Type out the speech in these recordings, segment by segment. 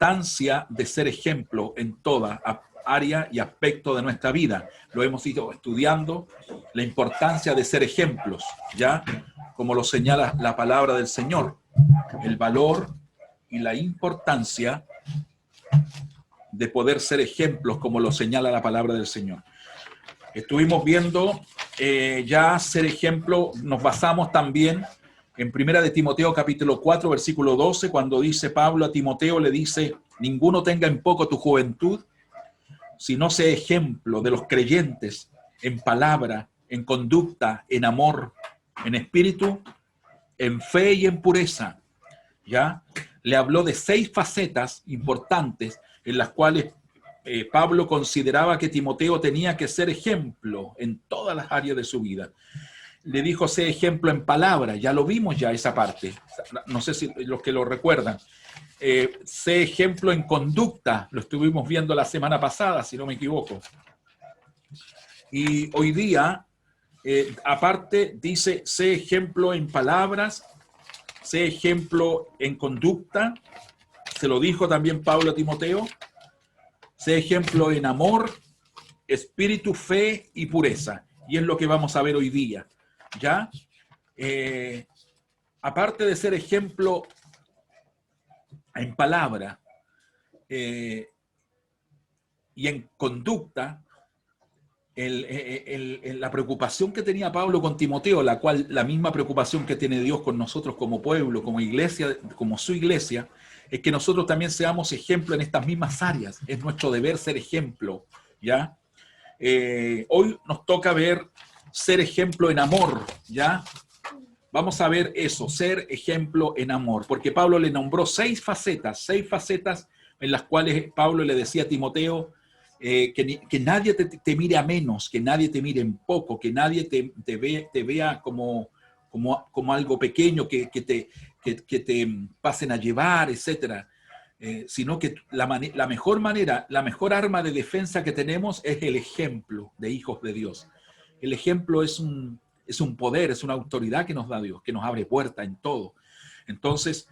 importancia de ser ejemplo en toda área y aspecto de nuestra vida. Lo hemos ido estudiando, la importancia de ser ejemplos, ¿ya? Como lo señala la palabra del Señor, el valor y la importancia de poder ser ejemplos, como lo señala la palabra del Señor. Estuvimos viendo ya ser ejemplo, nos basamos también en Primera de Timoteo capítulo 4, versículo 12, cuando dice Pablo a Timoteo, le dice, ninguno tenga en poco tu juventud, sino sea ejemplo de los creyentes en palabra, en conducta, en amor, en espíritu, en fe y en pureza. ¿Ya? Le habló de 6 facetas importantes en las cuales Pablo consideraba que Timoteo tenía que ser ejemplo en todas las áreas de su vida. Le dijo, sé ejemplo en palabra, ya lo vimos ya esa parte, no sé si los que lo recuerdan. Sé ejemplo en conducta, lo estuvimos viendo la semana pasada, si no me equivoco. Y hoy día, aparte, dice, sé ejemplo en palabras, sé ejemplo en conducta, se lo dijo también Pablo a Timoteo, sé ejemplo en amor, espíritu, fe y pureza. Y es lo que vamos a ver hoy día, ¿ya? Aparte de ser ejemplo en palabra y en conducta, la preocupación que tenía Pablo con Timoteo, la misma preocupación que tiene Dios con nosotros como pueblo, como iglesia, como su iglesia, es que nosotros también seamos ejemplo en estas mismas áreas. Es nuestro deber ser ejemplo, ¿ya? Hoy nos toca ver ser ejemplo en amor, ¿ya? Vamos a ver eso, ser ejemplo en amor, porque Pablo le nombró 6 facetas en las cuales Pablo le decía a Timoteo que nadie te mire a menos, que nadie te mire en poco, que nadie te vea como algo pequeño, que te pasen a llevar, etcétera. Sino que la mejor manera, la mejor arma de defensa que tenemos es el ejemplo de hijos de Dios. El ejemplo es un poder, es una autoridad que nos da Dios, que nos abre puertas en todo. Entonces,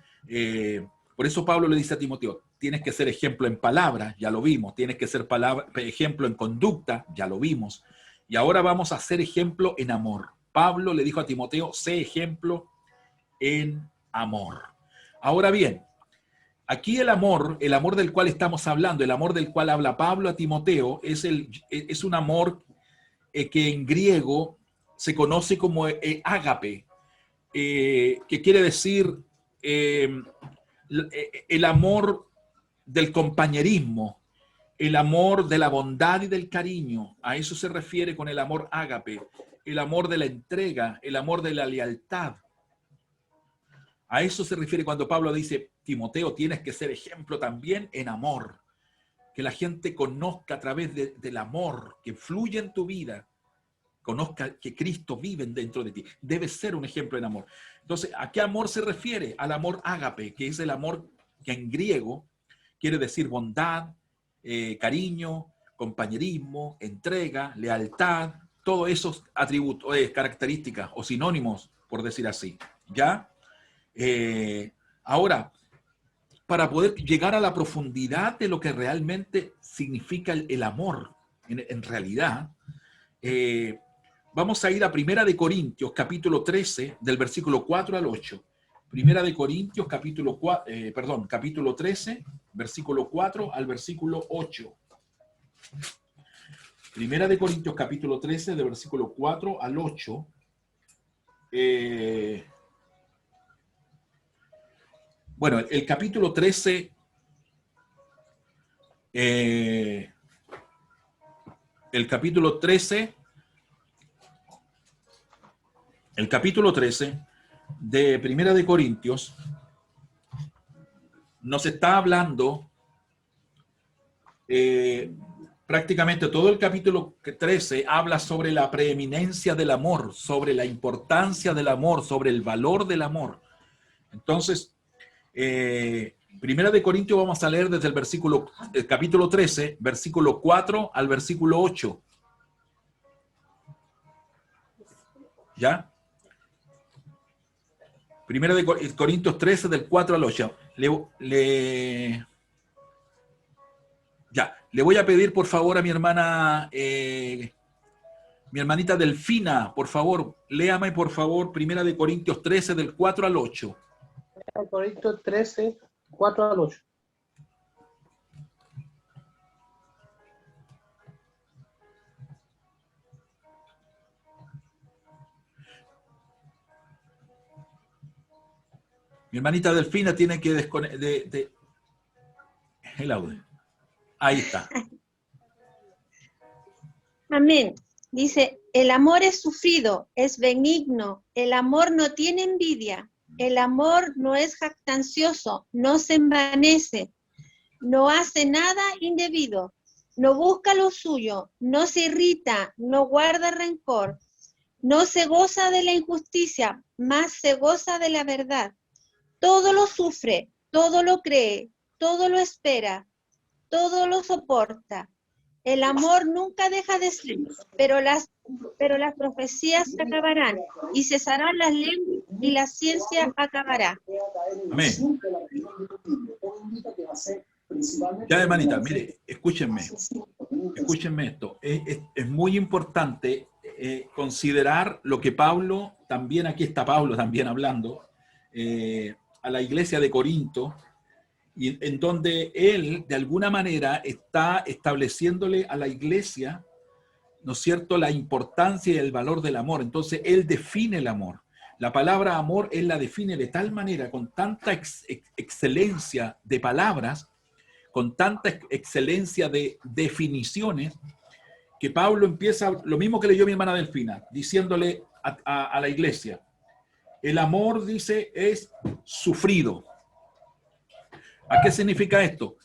por eso Pablo le dice a Timoteo, tienes que ser ejemplo en palabras, ya lo vimos, tienes que ser ejemplo en conducta, ya lo vimos, y ahora vamos a ser ejemplo en amor. Pablo le dijo a Timoteo, sé ejemplo en amor. Ahora bien, aquí el amor del cual estamos hablando, el amor del cual habla Pablo a Timoteo, es un amor que en griego se conoce como ágape, que quiere decir el amor del compañerismo, el amor de la bondad y del cariño. A eso se refiere con el amor ágape, el amor de la entrega, el amor de la lealtad. A eso se refiere cuando Pablo dice, Timoteo, tienes que ser ejemplo también en amor. Que la gente conozca a través del amor que fluye en tu vida, conozca que Cristo vive dentro de ti. Debe ser un ejemplo en amor. Entonces, ¿a qué amor se refiere? Al amor ágape, que es el amor que en griego quiere decir bondad, cariño, compañerismo, entrega, lealtad, todos esos atributos, características o sinónimos, por decir así. ¿Ya? Ahora, para poder llegar a la profundidad de lo que realmente significa el amor, en realidad, vamos a ir a Primera de Corintios, capítulo 13, del versículo 4 al 8. Primera de Corintios, capítulo 13, versículo 4 al versículo 8. Primera de Corintios, capítulo 13, de versículo 4 al 8. Bueno, el capítulo 13, el capítulo 13 de Primera de Corintios nos está hablando prácticamente todo el capítulo 13 habla sobre la preeminencia del amor, sobre la importancia del amor, sobre el valor del amor. Entonces, Primera de Corintios vamos a leer desde el capítulo 13, versículo 4 al versículo 8. ¿Ya? Primera de Corintios 13, del 4 al 8. Ya, le voy a pedir por favor a mi hermana, mi hermanita Delfina, por favor, léame por favor 1 Corintios 13 del 4 al 8. Corintios 13, 4 al 8. Mi hermanita Delfina tiene que desconectar el audio. Ahí está. Amén. Dice, el amor es sufrido, es benigno, el amor no tiene envidia, el amor no es jactancioso, no se envanece, no hace nada indebido, no busca lo suyo, no se irrita, no guarda rencor, no se goza de la injusticia, más se goza de la verdad. Todo lo sufre, todo lo cree, todo lo espera, todo lo soporta. El amor nunca deja de ser, pero las profecías se acabarán y cesarán las lenguas y la ciencia acabará. Amén. Ya, hermanita, mire, escúchenme esto. Es muy importante considerar lo que Pablo, también aquí está Pablo también hablando, a la iglesia de Corinto, y en donde él, de alguna manera, está estableciéndole a la iglesia, ¿no es cierto?, la importancia y el valor del amor. Entonces, él define el amor. La palabra amor, él la define de tal manera, con tanta excelencia de palabras, con tanta excelencia de definiciones, que Pablo empieza, lo mismo que leyó mi hermana Delfina, diciéndole a la iglesia, el amor, dice, es sufrido. ¿A qué significa esto?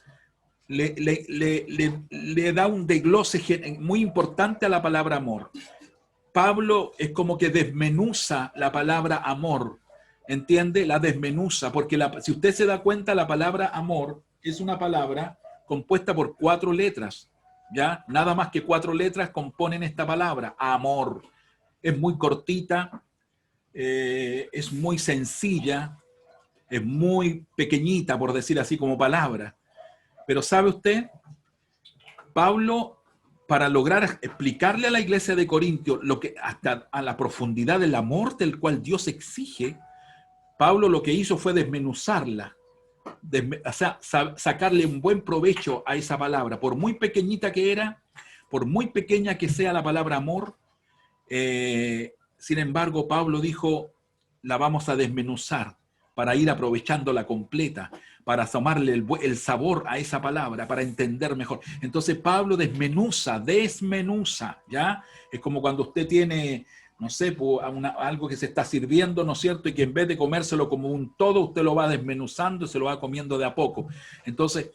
Le da un desglose muy importante a la palabra amor. Pablo es como que desmenuza la palabra amor, ¿entiende? La desmenuza, porque si usted se da cuenta, la palabra amor es una palabra compuesta por 4 letras, ¿ya? Nada más que 4 letras componen esta palabra, amor. Es muy cortita, es muy sencilla, es muy pequeñita, por decir así, como palabra. Pero ¿sabe usted? Pablo, para lograr explicarle a la iglesia de Corintios lo que hasta a la profundidad del amor del cual Dios exige, Pablo lo que hizo fue desmenuzarla, o sea, sacarle un buen provecho a esa palabra, por muy pequeñita que era, por muy pequeña que sea la palabra amor. Sin embargo, Pablo dijo, la vamos a desmenuzar para ir aprovechándola completa, para asomarle el sabor a esa palabra, para entender mejor. Entonces Pablo desmenuza, ¿ya? Es como cuando usted tiene, no sé, algo que se está sirviendo, ¿no es cierto? Y que en vez de comérselo como un todo, usted lo va desmenuzando y se lo va comiendo de a poco. Entonces,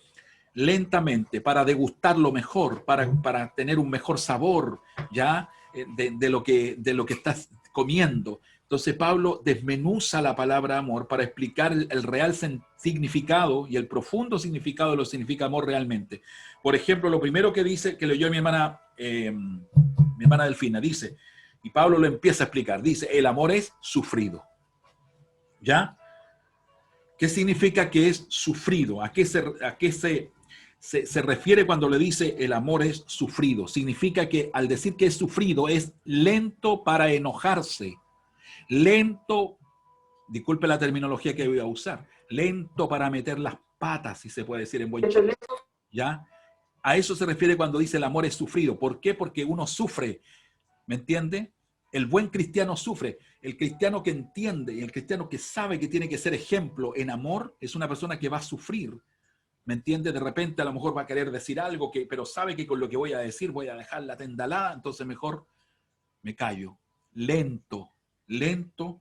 lentamente, para degustarlo mejor, para tener un mejor sabor, ¿ya? De lo que estás comiendo. Entonces Pablo desmenuza la palabra amor para explicar el real significado y el profundo significado de lo que significa amor realmente. Por ejemplo, lo primero que dice, que leyó mi hermana Delfina, dice, y Pablo lo empieza a explicar, dice, el amor es sufrido. ¿Ya? ¿Qué significa que es sufrido? ¿A qué se refiere cuando le dice el amor es sufrido? Significa que al decir que es sufrido es lento para enojarse, lento, disculpe la terminología que voy a usar, lento para meter las patas, si se puede decir en buen chileno, ¿ya? A eso se refiere cuando dice el amor es sufrido. ¿Por qué? Porque uno sufre, ¿me entiende? El buen cristiano sufre. El cristiano que entiende y el cristiano que sabe que tiene que ser ejemplo en amor es una persona que va a sufrir, ¿me entiende? De repente a lo mejor va a querer decir algo, pero sabe que con lo que voy a decir voy a dejar la tendalada, entonces mejor me callo. Lento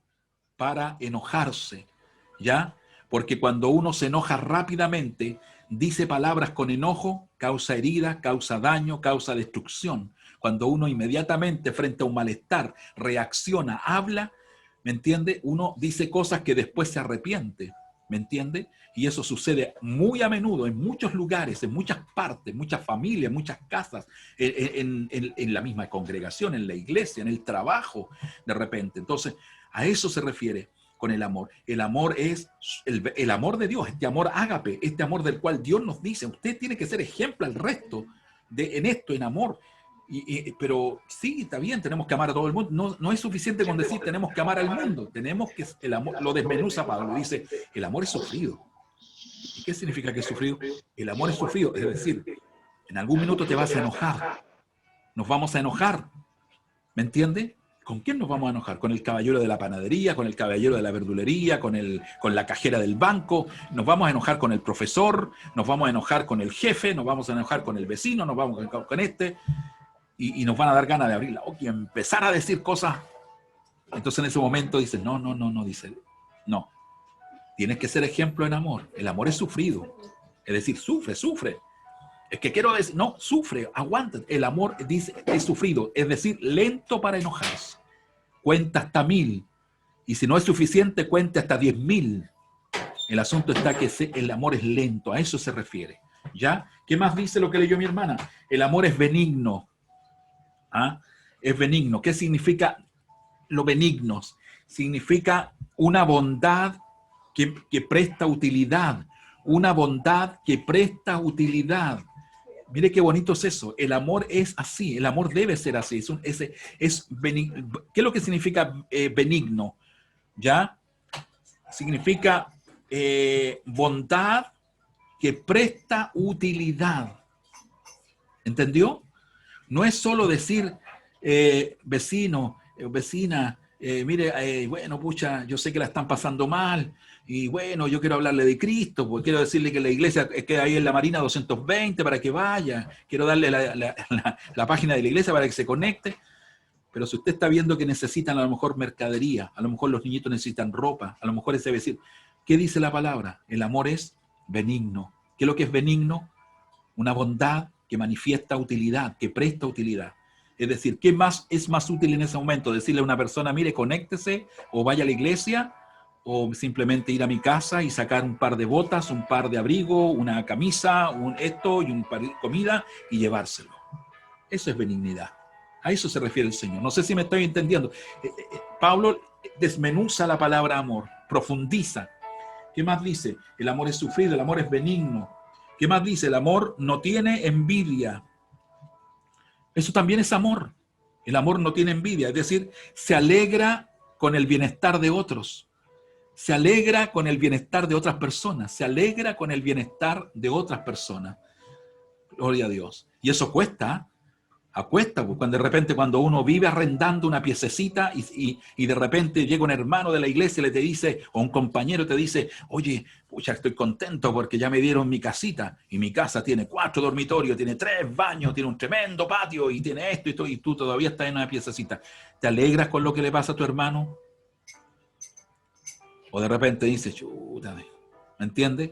para enojarse, ¿ya? Porque cuando uno se enoja rápidamente, dice palabras con enojo, causa herida, causa daño, causa destrucción. Cuando uno inmediatamente frente a un malestar reacciona, habla, ¿me entiende? Uno dice cosas que después se arrepiente, ¿me entiende? Y eso sucede muy a menudo en muchos lugares, en muchas partes, muchas familias, muchas casas, en la misma congregación, en la iglesia, en el trabajo, de repente. Entonces, a eso se refiere. con el amor. El amor es el amor de Dios, este amor ágape, este amor del cual Dios nos dice, usted tiene que ser ejemplo al resto en esto, en amor. Pero sí, está bien, tenemos que amar a todo el mundo. No es suficiente con decir tenemos que amar al mundo. Tenemos que, el amor, lo desmenuza Pablo, dice, el amor es sufrido. ¿Y qué significa que es sufrido? El amor es sufrido, es decir, en algún minuto te vas a enojar. Nos vamos a enojar. ¿Me entiende? ¿Con quién nos vamos a enojar? ¿Con el caballero de la panadería? ¿Con el caballero de la verdulería? ¿Con la cajera del banco? ¿Nos vamos a enojar con el profesor? ¿Nos vamos a enojar con el jefe? ¿Nos vamos a enojar con el vecino? ¿Nos vamos a enojar con este? Y nos van a dar ganas de abrir la boca y empezar a decir cosas. Entonces en ese momento dice, no, dice, no. Tienes que ser ejemplo en amor. El amor es sufrido. Es decir, sufre. Es que quiero decir, no, sufre, aguanta. El amor dice, es sufrido, es decir, lento para enojarse. Cuenta hasta 1000. Y si no es suficiente, cuenta hasta 10.000. El asunto está que el amor es lento, a eso se refiere. ¿Ya? ¿Qué más dice lo que leyó mi hermana? El amor es benigno. ¿Ah? Es benigno. ¿Qué significa lo benigno? Significa una bondad que presta utilidad. Una bondad que presta utilidad. Mire qué bonito es eso. El amor es así. El amor debe ser así. ¿Qué es lo que significa benigno? ¿Ya? Significa bondad que presta utilidad. ¿Entendió? No es solo decir, vecino, vecina, mire, bueno, pucha, yo sé que la están pasando mal, y bueno, yo quiero hablarle de Cristo, porque quiero decirle que la iglesia queda ahí en la Marina 220 para que vaya, quiero darle la página de la iglesia para que se conecte. Pero si usted está viendo que necesitan a lo mejor mercadería, a lo mejor los niñitos necesitan ropa, a lo mejor ese decir, ¿qué dice la palabra? El amor es benigno. ¿Qué es lo que es benigno? Una bondad que manifiesta utilidad, que presta utilidad. Es decir, ¿qué más es más útil en ese momento? Decirle a una persona, mire, conéctese, o vaya a la iglesia, o simplemente ir a mi casa y sacar un par de botas, un par de abrigo, una camisa, esto y un par de comida y llevárselo. Eso es benignidad. A eso se refiere el Señor. No sé si me estoy entendiendo. Pablo desmenuza la palabra amor, profundiza. ¿Qué más dice? El amor es sufrido, el amor es benigno. ¿Qué más dice? El amor no tiene envidia. Eso también es amor. El amor no tiene envidia, es decir, se alegra con el bienestar de otros. Se alegra con el bienestar de otras personas. Se alegra con el bienestar de otras personas. Gloria a Dios. Y eso cuesta. Acuesta, pues, cuando uno vive arrendando una piececita y de repente llega un hermano de la iglesia y te dice, o un compañero te dice, oye, pucha, estoy contento porque ya me dieron mi casita, y mi casa tiene 4 dormitorios, tiene 3 baños, tiene un tremendo patio, y tiene esto y todo, y tú todavía estás en una piececita. ¿Te alegras con lo que le pasa a tu hermano? O de repente dices, chuta, ¿me entiendes?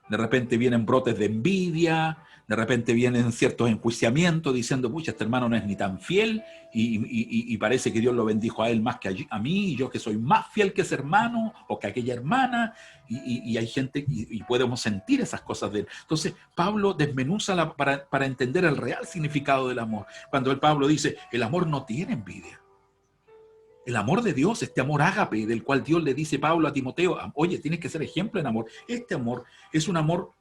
De repente vienen brotes de envidia, de repente vienen ciertos enjuiciamientos diciendo, pucha, este hermano no es ni tan fiel y parece que Dios lo bendijo a él más que a mí, y yo que soy más fiel que ese hermano o que aquella hermana, y hay gente, y podemos sentir esas cosas de él. Entonces, Pablo desmenuza para entender el real significado del amor. Cuando Pablo dice, el amor no tiene envidia. El amor de Dios, este amor ágape, del cual Dios le dice Pablo a Timoteo, oye, tienes que ser ejemplo en amor. Este amor es un amor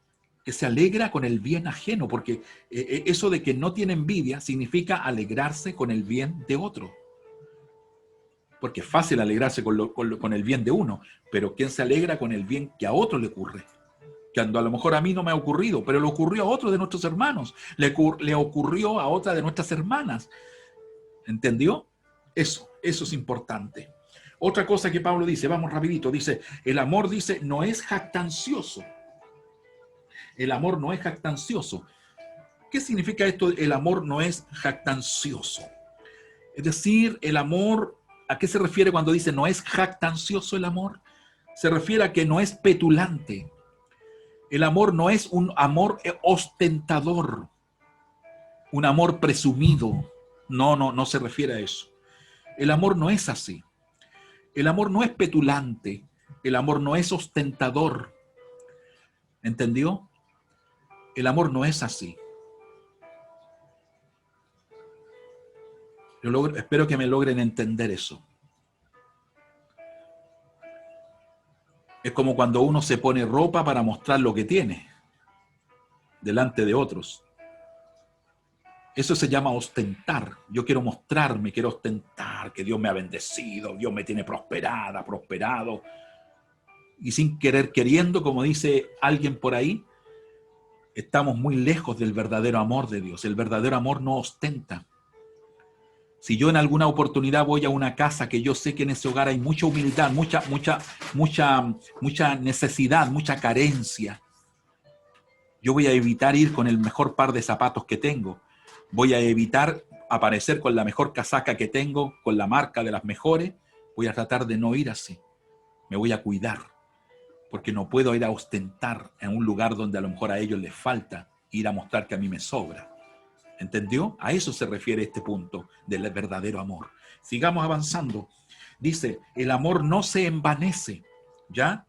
que se alegra con el bien ajeno, porque eso de que no tiene envidia significa alegrarse con el bien de otro. Porque es fácil alegrarse con el bien de uno, pero ¿quién se alegra con el bien que a otro le ocurre? Cuando a lo mejor a mí no me ha ocurrido, pero le ocurrió a otro de nuestros hermanos, le ocurrió a otra de nuestras hermanas. ¿Entendió? Eso es importante. Otra cosa que Pablo dice, vamos rapidito, dice, el amor, dice, no es jactancioso. El amor no es jactancioso. ¿Qué significa esto? El amor no es jactancioso. Es decir, el amor, ¿a qué se refiere cuando dice no es jactancioso el amor? Se refiere a que no es petulante. El amor no es un amor ostentador, un amor presumido. No se refiere a eso. El amor no es así. El amor no es petulante. El amor no es ostentador. ¿Entendió? El amor no es así. Espero que me logren entender eso. Es como cuando uno se pone ropa para mostrar lo que tiene delante de otros. Eso se llama ostentar. Yo quiero mostrarme, quiero ostentar que Dios me ha bendecido, Dios me tiene prosperada, prosperado. Y sin querer queriendo, como dice alguien por ahí, estamos muy lejos del verdadero amor de Dios. El verdadero amor no ostenta. Si yo en alguna oportunidad voy a una casa que yo sé que en ese hogar hay mucha humildad, mucha necesidad, mucha carencia, yo voy a evitar ir con el mejor par de zapatos que tengo. Voy a evitar aparecer con la mejor casaca que tengo, con la marca de las mejores. Voy a tratar de no ir así. Me voy a cuidar, porque no puedo ir a ostentar en un lugar donde a lo mejor a ellos les falta, ir a mostrar que a mí me sobra. ¿Entendió? A eso se refiere este punto del verdadero amor. Sigamos avanzando. Dice, el amor no se envanece. ¿Ya?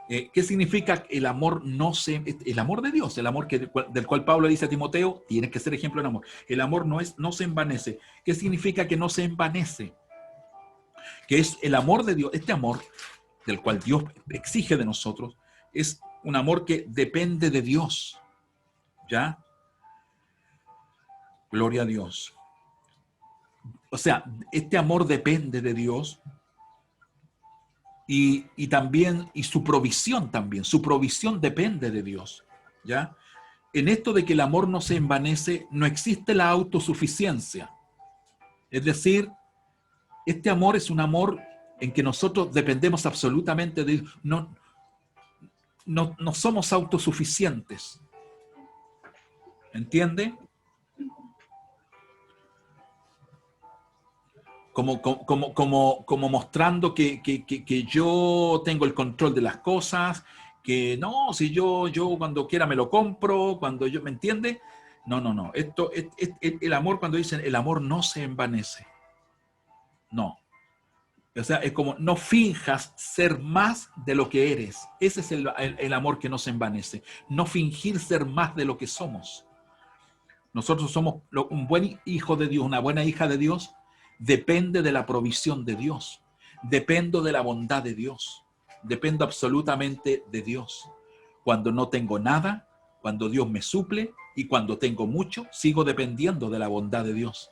¿Qué significa el amor el amor de Dios, el amor del cual Pablo dice a Timoteo, tienes que ser ejemplo en amor. El amor no se envanece. ¿Qué significa que no se envanece? Que es el amor de Dios, este amor del cual Dios exige de nosotros, es un amor que depende de Dios. ¿Ya? Gloria a Dios. O sea, este amor depende de Dios y también, y su provisión depende de Dios. ¿Ya? En esto de que el amor no se envanece, no existe la autosuficiencia. Es decir, este amor es un amor en que nosotros dependemos absolutamente de Dios. No somos autosuficientes. ¿Entiende? Como mostrando que yo tengo el control de las cosas, que no, si yo cuando quiera me lo compro, cuando yo, ¿me entiende? No. Esto es el amor, cuando dicen el amor no se envanece. No. O sea, es como no finjas ser más de lo que eres. Ese es el amor que no se envanece. No fingir ser más de lo que somos. Nosotros somos un buen hijo de Dios, una buena hija de Dios. Depende de la provisión de Dios. Dependo de la bondad de Dios. Dependo absolutamente de Dios. Cuando no tengo nada, cuando Dios me suple y cuando tengo mucho, sigo dependiendo de la bondad de Dios.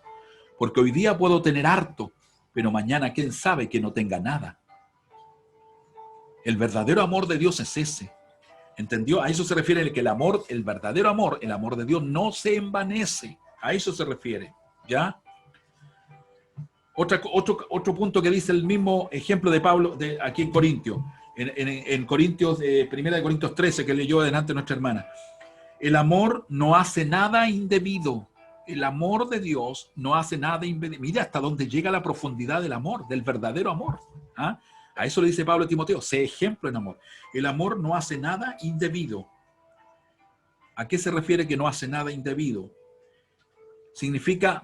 Porque hoy día puedo tener harto, pero mañana quién sabe que no tenga nada. El verdadero amor de Dios es ese. ¿Entendió? A eso se refiere el que el verdadero amor, el amor de Dios no se envanece. A eso se refiere. ¿Ya? Otro punto que dice el mismo ejemplo de Pablo aquí en Corintios. En Corintios, primera de Corintios 13, que leyó adelante nuestra hermana. El amor no hace nada indebido. El amor de Dios no hace nada indebido. Mira hasta dónde llega la profundidad del amor, del verdadero amor. ¿Ah? A eso le dice Pablo a Timoteo, sé ejemplo en amor. El amor no hace nada indebido. ¿A qué se refiere que no hace nada indebido? Significa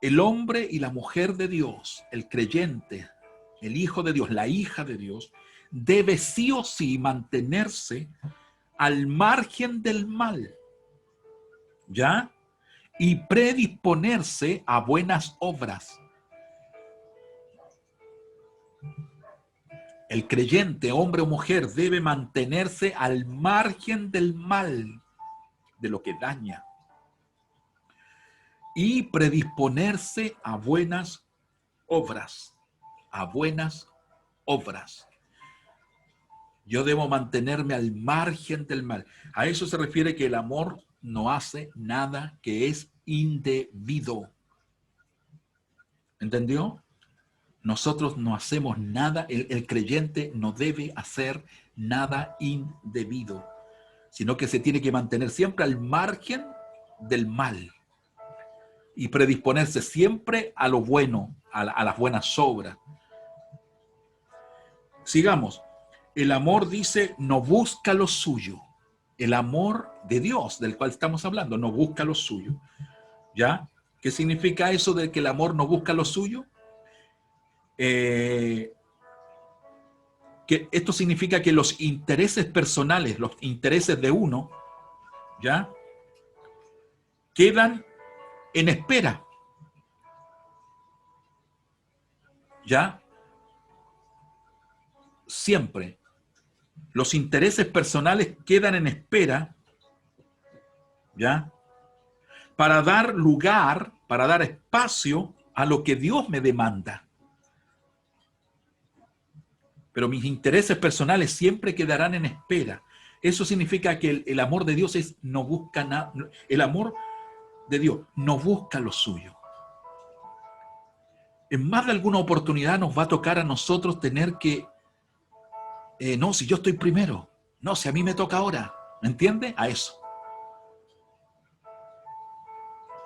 el hombre y la mujer de Dios, el creyente, el hijo de Dios, la hija de Dios, debe sí o sí mantenerse al margen del mal, ¿ya? Y predisponerse a buenas obras. El creyente, hombre o mujer, debe mantenerse al margen del mal, de lo que daña, y predisponerse a buenas obras, a buenas obras. Yo debo mantenerme al margen del mal. A eso se refiere que el amor no hace nada que es indebido. ¿Entendió? Nosotros no hacemos nada, el creyente no debe hacer nada indebido, sino que se tiene que mantener siempre al margen del mal y predisponerse siempre a lo bueno, a las buenas obras. Sigamos. El amor, dice, no busca lo suyo. El amor de Dios, del cual estamos hablando, no busca lo suyo. ¿Ya? ¿Qué significa eso de que el amor no busca lo suyo? Que esto significa que los intereses personales, los intereses de uno, ¿ya? Quedan en espera. ¿Ya? siempre, los intereses personales quedan en espera, ¿ya? Para dar lugar, para dar espacio a lo que Dios me demanda. Pero mis intereses personales siempre quedarán en espera. Eso significa que el amor de Dios no busca nada. El amor de Dios no busca lo suyo. En más de alguna oportunidad nos va a tocar a nosotros tener que, no, si yo estoy primero, no, si a mí me toca ahora, ¿me entiende? A eso.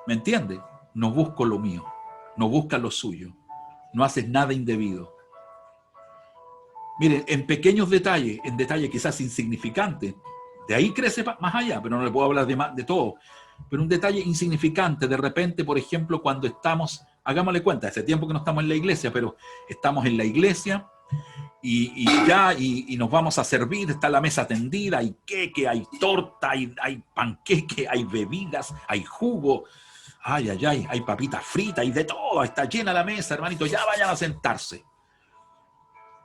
¿Me entiende? No busco lo mío, no busca lo suyo, no haces nada indebido. Miren, en pequeños detalles, en detalles quizás insignificantes, de ahí crece más allá, pero no le puedo hablar de todo. Pero un detalle insignificante, de repente, por ejemplo, cuando estamos, hagámosle cuenta, hace tiempo que no estamos en la iglesia, pero estamos en la iglesia y nos vamos a servir, está la mesa tendida, hay queque, hay torta, hay panqueque, hay bebidas, hay jugo, hay papitas fritas, hay de todo, está llena la mesa, hermanito, ya vayan a sentarse.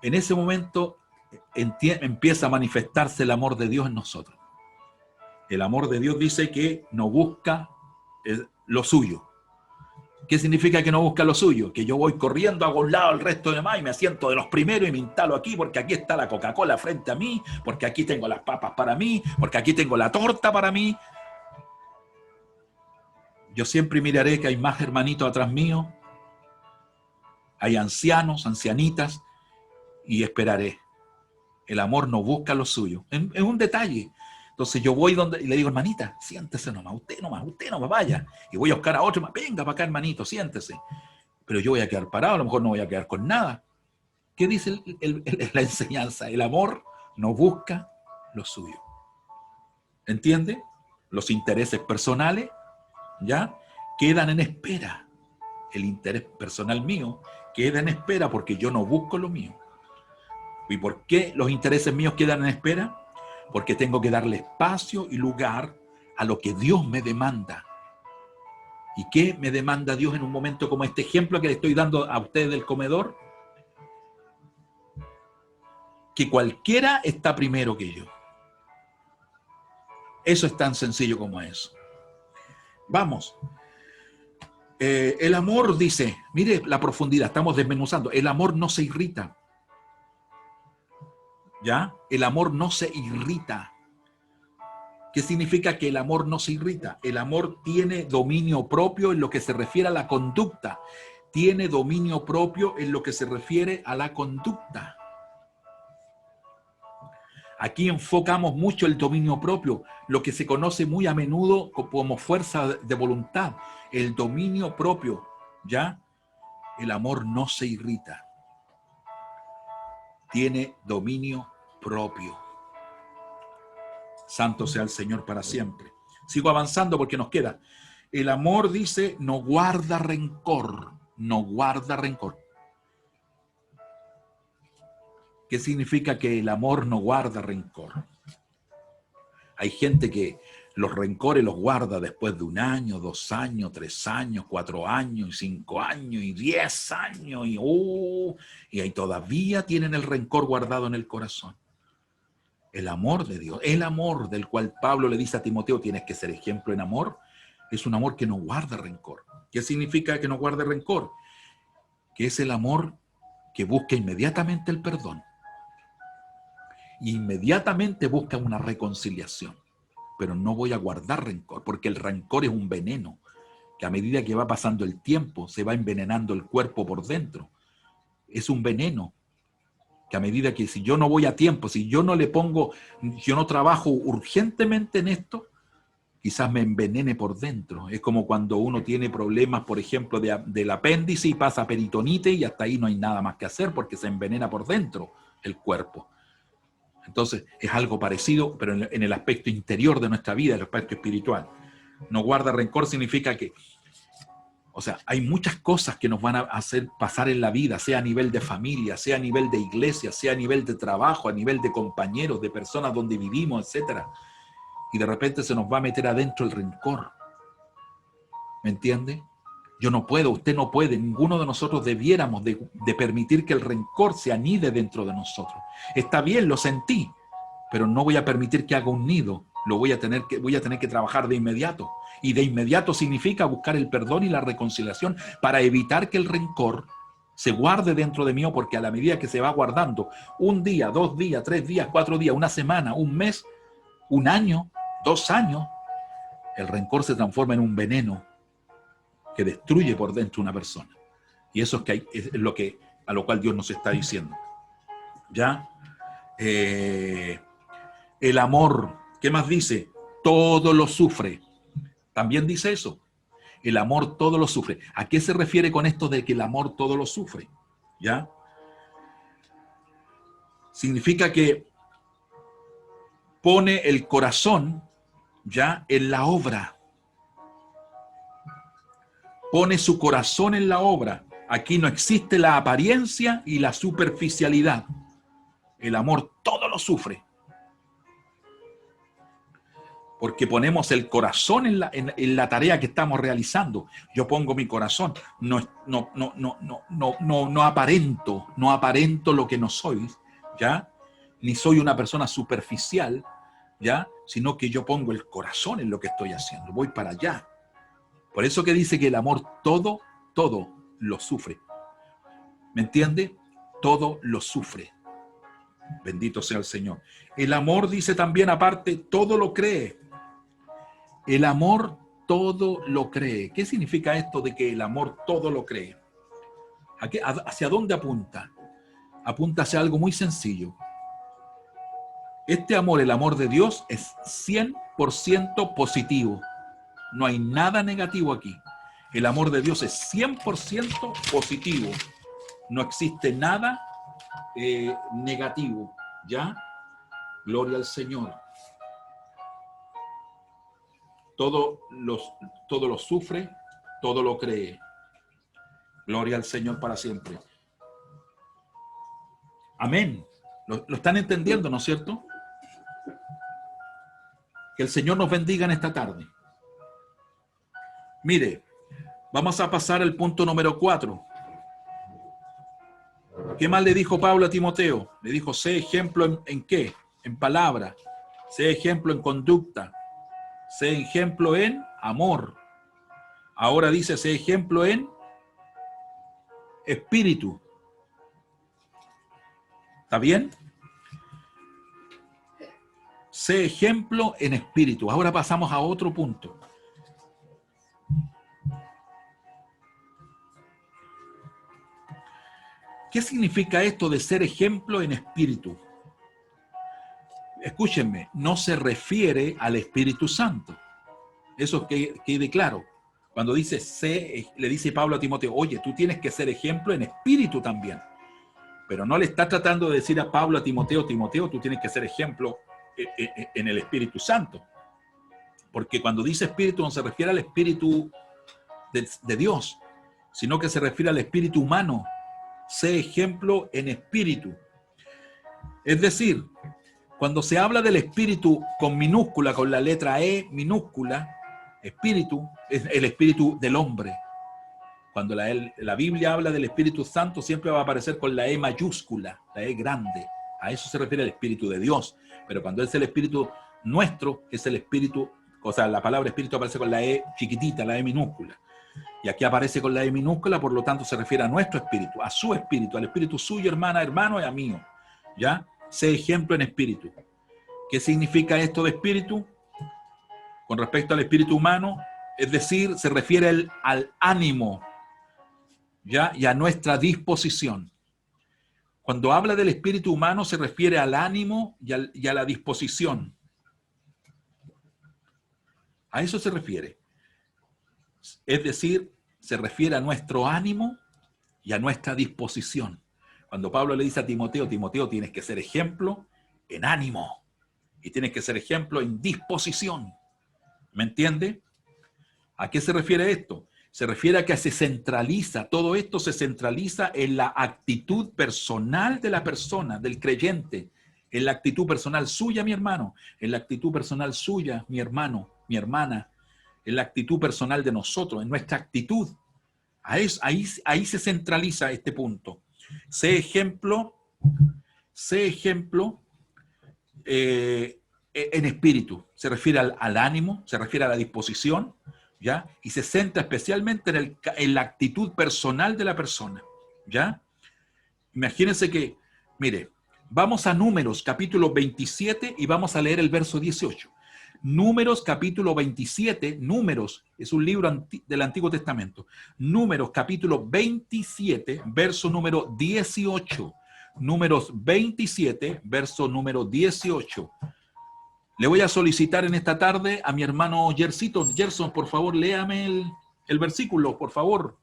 En ese momento empieza a manifestarse el amor de Dios en nosotros. El amor de Dios dice que no busca lo suyo. ¿Qué significa que no busca lo suyo? Que yo voy corriendo, hago un lado al resto de demás y me siento de los primeros y me instalo aquí porque aquí está la Coca-Cola frente a mí, porque aquí tengo las papas para mí, porque aquí tengo la torta para mí. Yo siempre miraré que hay más hermanitos atrás mío, hay ancianos, ancianitas, y esperaré. El amor no busca lo suyo. Es un detalle. Entonces yo voy donde y le digo, hermanita, siéntese nomás, usted no me vaya. Y voy a buscar a otro, venga para acá, hermanito, siéntese. Pero yo voy a quedar parado, a lo mejor no voy a quedar con nada. ¿Qué dice la enseñanza? El amor no busca lo suyo. ¿Entiende? Los intereses personales, ¿ya? Quedan en espera. El interés personal mío queda en espera porque yo no busco lo mío. ¿Y por qué los intereses míos quedan en espera? Porque tengo que darle espacio y lugar a lo que Dios me demanda. ¿Y qué me demanda Dios en un momento como este ejemplo que le estoy dando a ustedes del comedor? Que cualquiera está primero que yo. Eso es tan sencillo como eso. Vamos. El amor dice, mire la profundidad, estamos desmenuzando. El amor no se irrita. ¿Ya? El amor no se irrita. ¿Qué significa que el amor no se irrita? El amor tiene dominio propio en lo que se refiere a la conducta. Tiene dominio propio en lo que se refiere a la conducta. Aquí enfocamos mucho el dominio propio, lo que se conoce muy a menudo como fuerza de voluntad. El dominio propio, ¿ya? El amor no se irrita. Tiene dominio propio. Santo sea el Señor para siempre. Sigo avanzando porque nos queda. El amor dice, no guarda rencor. No guarda rencor. ¿Qué significa que el amor no guarda rencor? Hay gente que los rencores los guarda después de 1 año, 2 años, 3 años, 4 años, y 5 años, y 10 años, y ahí todavía tienen el rencor guardado en el corazón. El amor de Dios, el amor del cual Pablo le dice a Timoteo, tienes que ser ejemplo en amor, es un amor que no guarda rencor. ¿Qué significa que no guarde rencor? Que es el amor que busca inmediatamente el perdón. Inmediatamente busca una reconciliación. Pero no voy a guardar rencor, porque el rencor es un veneno, que a medida que va pasando el tiempo, se va envenenando el cuerpo por dentro. Es un veneno, que a medida que si yo no voy a tiempo, si yo no le pongo, yo no trabajo urgentemente en esto, quizás me envenene por dentro. Es como cuando uno tiene problemas, por ejemplo, del apéndice y pasa a peritonitis y hasta ahí no hay nada más que hacer porque se envenena por dentro el cuerpo. Entonces, es algo parecido, pero en el aspecto interior de nuestra vida, el aspecto espiritual. No guarda rencor significa que, o sea, hay muchas cosas que nos van a hacer pasar en la vida, sea a nivel de familia, sea a nivel de iglesia, sea a nivel de trabajo, a nivel de compañeros, de personas donde vivimos, etc. Y de repente se nos va a meter adentro el rencor. ¿Me entiende? Yo no puedo, usted no puede, ninguno de nosotros debiéramos de permitir que el rencor se anide dentro de nosotros. Está bien, lo sentí, pero no voy a permitir que haga un nido. Voy a tener que trabajar de inmediato. Y de inmediato significa buscar el perdón y la reconciliación para evitar que el rencor se guarde dentro de mí, porque a la medida que se va guardando, 1 día, 2 días, 3 días, 4 días, 1 semana, 1 mes, 1 año, 2 años, el rencor se transforma en un veneno que destruye por dentro una persona. Y eso es a lo cual Dios nos está diciendo. ¿Ya? El amor, ¿qué más dice? Todo lo sufre. También dice eso. El amor todo lo sufre. ¿A qué se refiere con esto de que el amor todo lo sufre? ¿Ya? Significa que pone el corazón ya en la obra. Pone su corazón en la obra. Aquí no existe la apariencia y la superficialidad. El amor todo lo sufre. Porque ponemos el corazón en la tarea que estamos realizando. Yo pongo mi corazón. No aparento lo que no soy, ¿ya? Ni soy una persona superficial, ¿ya? Sino que yo pongo el corazón en lo que estoy haciendo. Voy para allá. Por eso que dice que el amor todo lo sufre. ¿Me entiende? Todo lo sufre. Bendito sea el Señor. El amor, dice también aparte, todo lo cree. El amor todo lo cree. ¿Qué significa esto de que el amor todo lo cree? ¿Hacia dónde apunta? Apunta hacia algo muy sencillo. Este amor, el amor de Dios, es 100% positivo. No hay nada negativo aquí. El amor de Dios es 100% positivo. No existe nada negativo. ¿Ya? Gloria al Señor. Todo lo sufre, todo lo cree. Gloria al Señor para siempre. Amén. ¿Lo están entendiendo, no es cierto? Que el Señor nos bendiga en esta tarde. Mire, vamos a pasar al punto número 4. ¿Qué más le dijo Pablo a Timoteo? Le dijo, sé ejemplo en qué? En palabra. Sé ejemplo en conducta. Sé ejemplo en amor. Ahora dice, sé ejemplo en espíritu. ¿Está bien? Sé ejemplo en espíritu. Ahora pasamos a otro punto. ¿Qué significa esto de ser ejemplo en espíritu? Escúchenme, no se refiere al Espíritu Santo. Eso que quede claro. Cuando dice le dice Pablo a Timoteo, oye, tú tienes que ser ejemplo en espíritu también. Pero no le está tratando de decir a Pablo a Timoteo, tú tienes que ser ejemplo en el Espíritu Santo. Porque cuando dice espíritu no se refiere al espíritu de Dios, sino que se refiere al espíritu humano. Sé ejemplo en espíritu. Es decir, cuando se habla del espíritu con minúscula, con la letra E minúscula, espíritu es el espíritu del hombre. Cuando la Biblia habla del Espíritu Santo, siempre va a aparecer con la E mayúscula, la E grande. A eso se refiere el Espíritu de Dios. Pero cuando es el Espíritu nuestro, es el Espíritu, o sea, la palabra Espíritu aparece con la E chiquitita, la E minúscula. Y aquí aparece con la E minúscula, por lo tanto se refiere a nuestro espíritu, a su espíritu, al espíritu suyo, hermano y a mío. ¿Ya? Sé ejemplo en espíritu. ¿Qué significa esto de espíritu? Con respecto al espíritu humano, es decir, se refiere al ánimo, ¿ya? Y a nuestra disposición. Cuando habla del espíritu humano, se refiere al ánimo y a la disposición. A eso se refiere. Es decir, se refiere a nuestro ánimo y a nuestra disposición. Cuando Pablo le dice a Timoteo, tienes que ser ejemplo en ánimo y tienes que ser ejemplo en disposición. ¿Me entiende? ¿A qué se refiere esto? Se refiere a que se centraliza, todo esto se centraliza en la actitud personal de la persona, del creyente, en la actitud personal suya, mi hermano, en la actitud personal suya, mi hermano, mi hermana, en la actitud personal de nosotros, en nuestra actitud, Ahí se centraliza este punto. Sé ejemplo en espíritu. Se refiere al ánimo, se refiere a la disposición, ¿ya? Y se centra especialmente en la actitud personal de la persona, ¿ya? Imagínense que, mire, vamos a Números, capítulo 27, y vamos a leer el verso 18. Números, capítulo 27, Números, es un libro del Antiguo Testamento. Números, capítulo 27, verso número 18. Números 27, verso número 18. Le voy a solicitar en esta tarde a mi hermano Gerson, por favor, léame el versículo, por favor.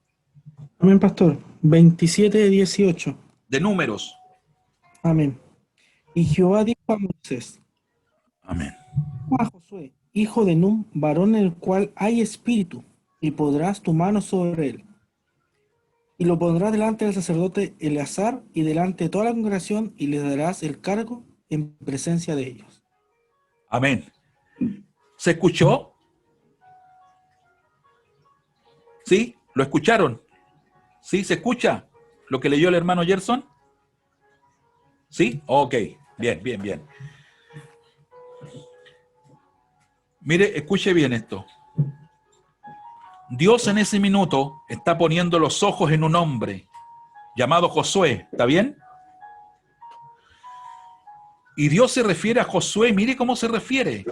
Amén, pastor. 27, 18. De Números. Amén. Y Jehová dijo a Moisés: Amén. a Josué, hijo de Nun, varón en el cual hay espíritu, y pondrás tu mano sobre él. Y lo pondrás delante del sacerdote Eleazar y delante de toda la congregación, y le darás el cargo en presencia de ellos. Amén. ¿Se escuchó? ¿Sí? ¿Lo escucharon? ¿Sí? ¿Se escucha lo que leyó el hermano Gerson? ¿Sí? Ok. Bien, bien, bien. Mire, escuche bien esto. Dios en ese minuto está poniendo los ojos en un hombre llamado Josué. ¿Está bien? Y Dios se refiere a Josué, mire cómo se refiere.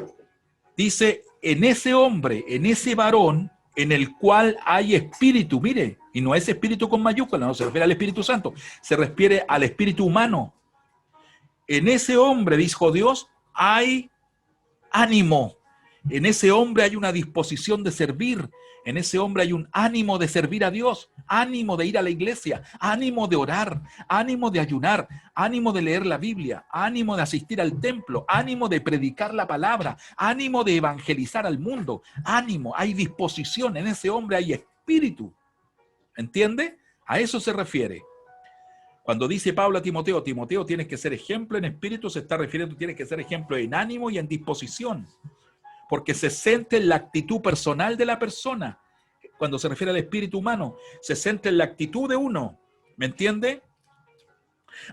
Dice, en ese hombre, en ese varón, en el cual hay espíritu, mire, y no es espíritu con mayúscula, no se refiere al Espíritu Santo, se refiere al espíritu humano. En ese hombre, dijo Dios, hay ánimo. En ese hombre hay una disposición de servir. En ese hombre hay un ánimo de servir a Dios, ánimo de ir a la iglesia, ánimo de orar, ánimo de ayunar, ánimo de leer la Biblia, ánimo de asistir al templo, ánimo de predicar la palabra, ánimo de evangelizar al mundo, ánimo, hay disposición. En ese hombre hay espíritu. ¿Entiende? A eso se refiere. Cuando dice Pablo a Timoteo, Timoteo, tienes que ser ejemplo en espíritu, se está refiriendo, tienes que ser ejemplo en ánimo y en disposición. Porque se centra en la actitud personal de la persona. Cuando se refiere al espíritu humano, se centra en la actitud de uno. ¿Me entiende?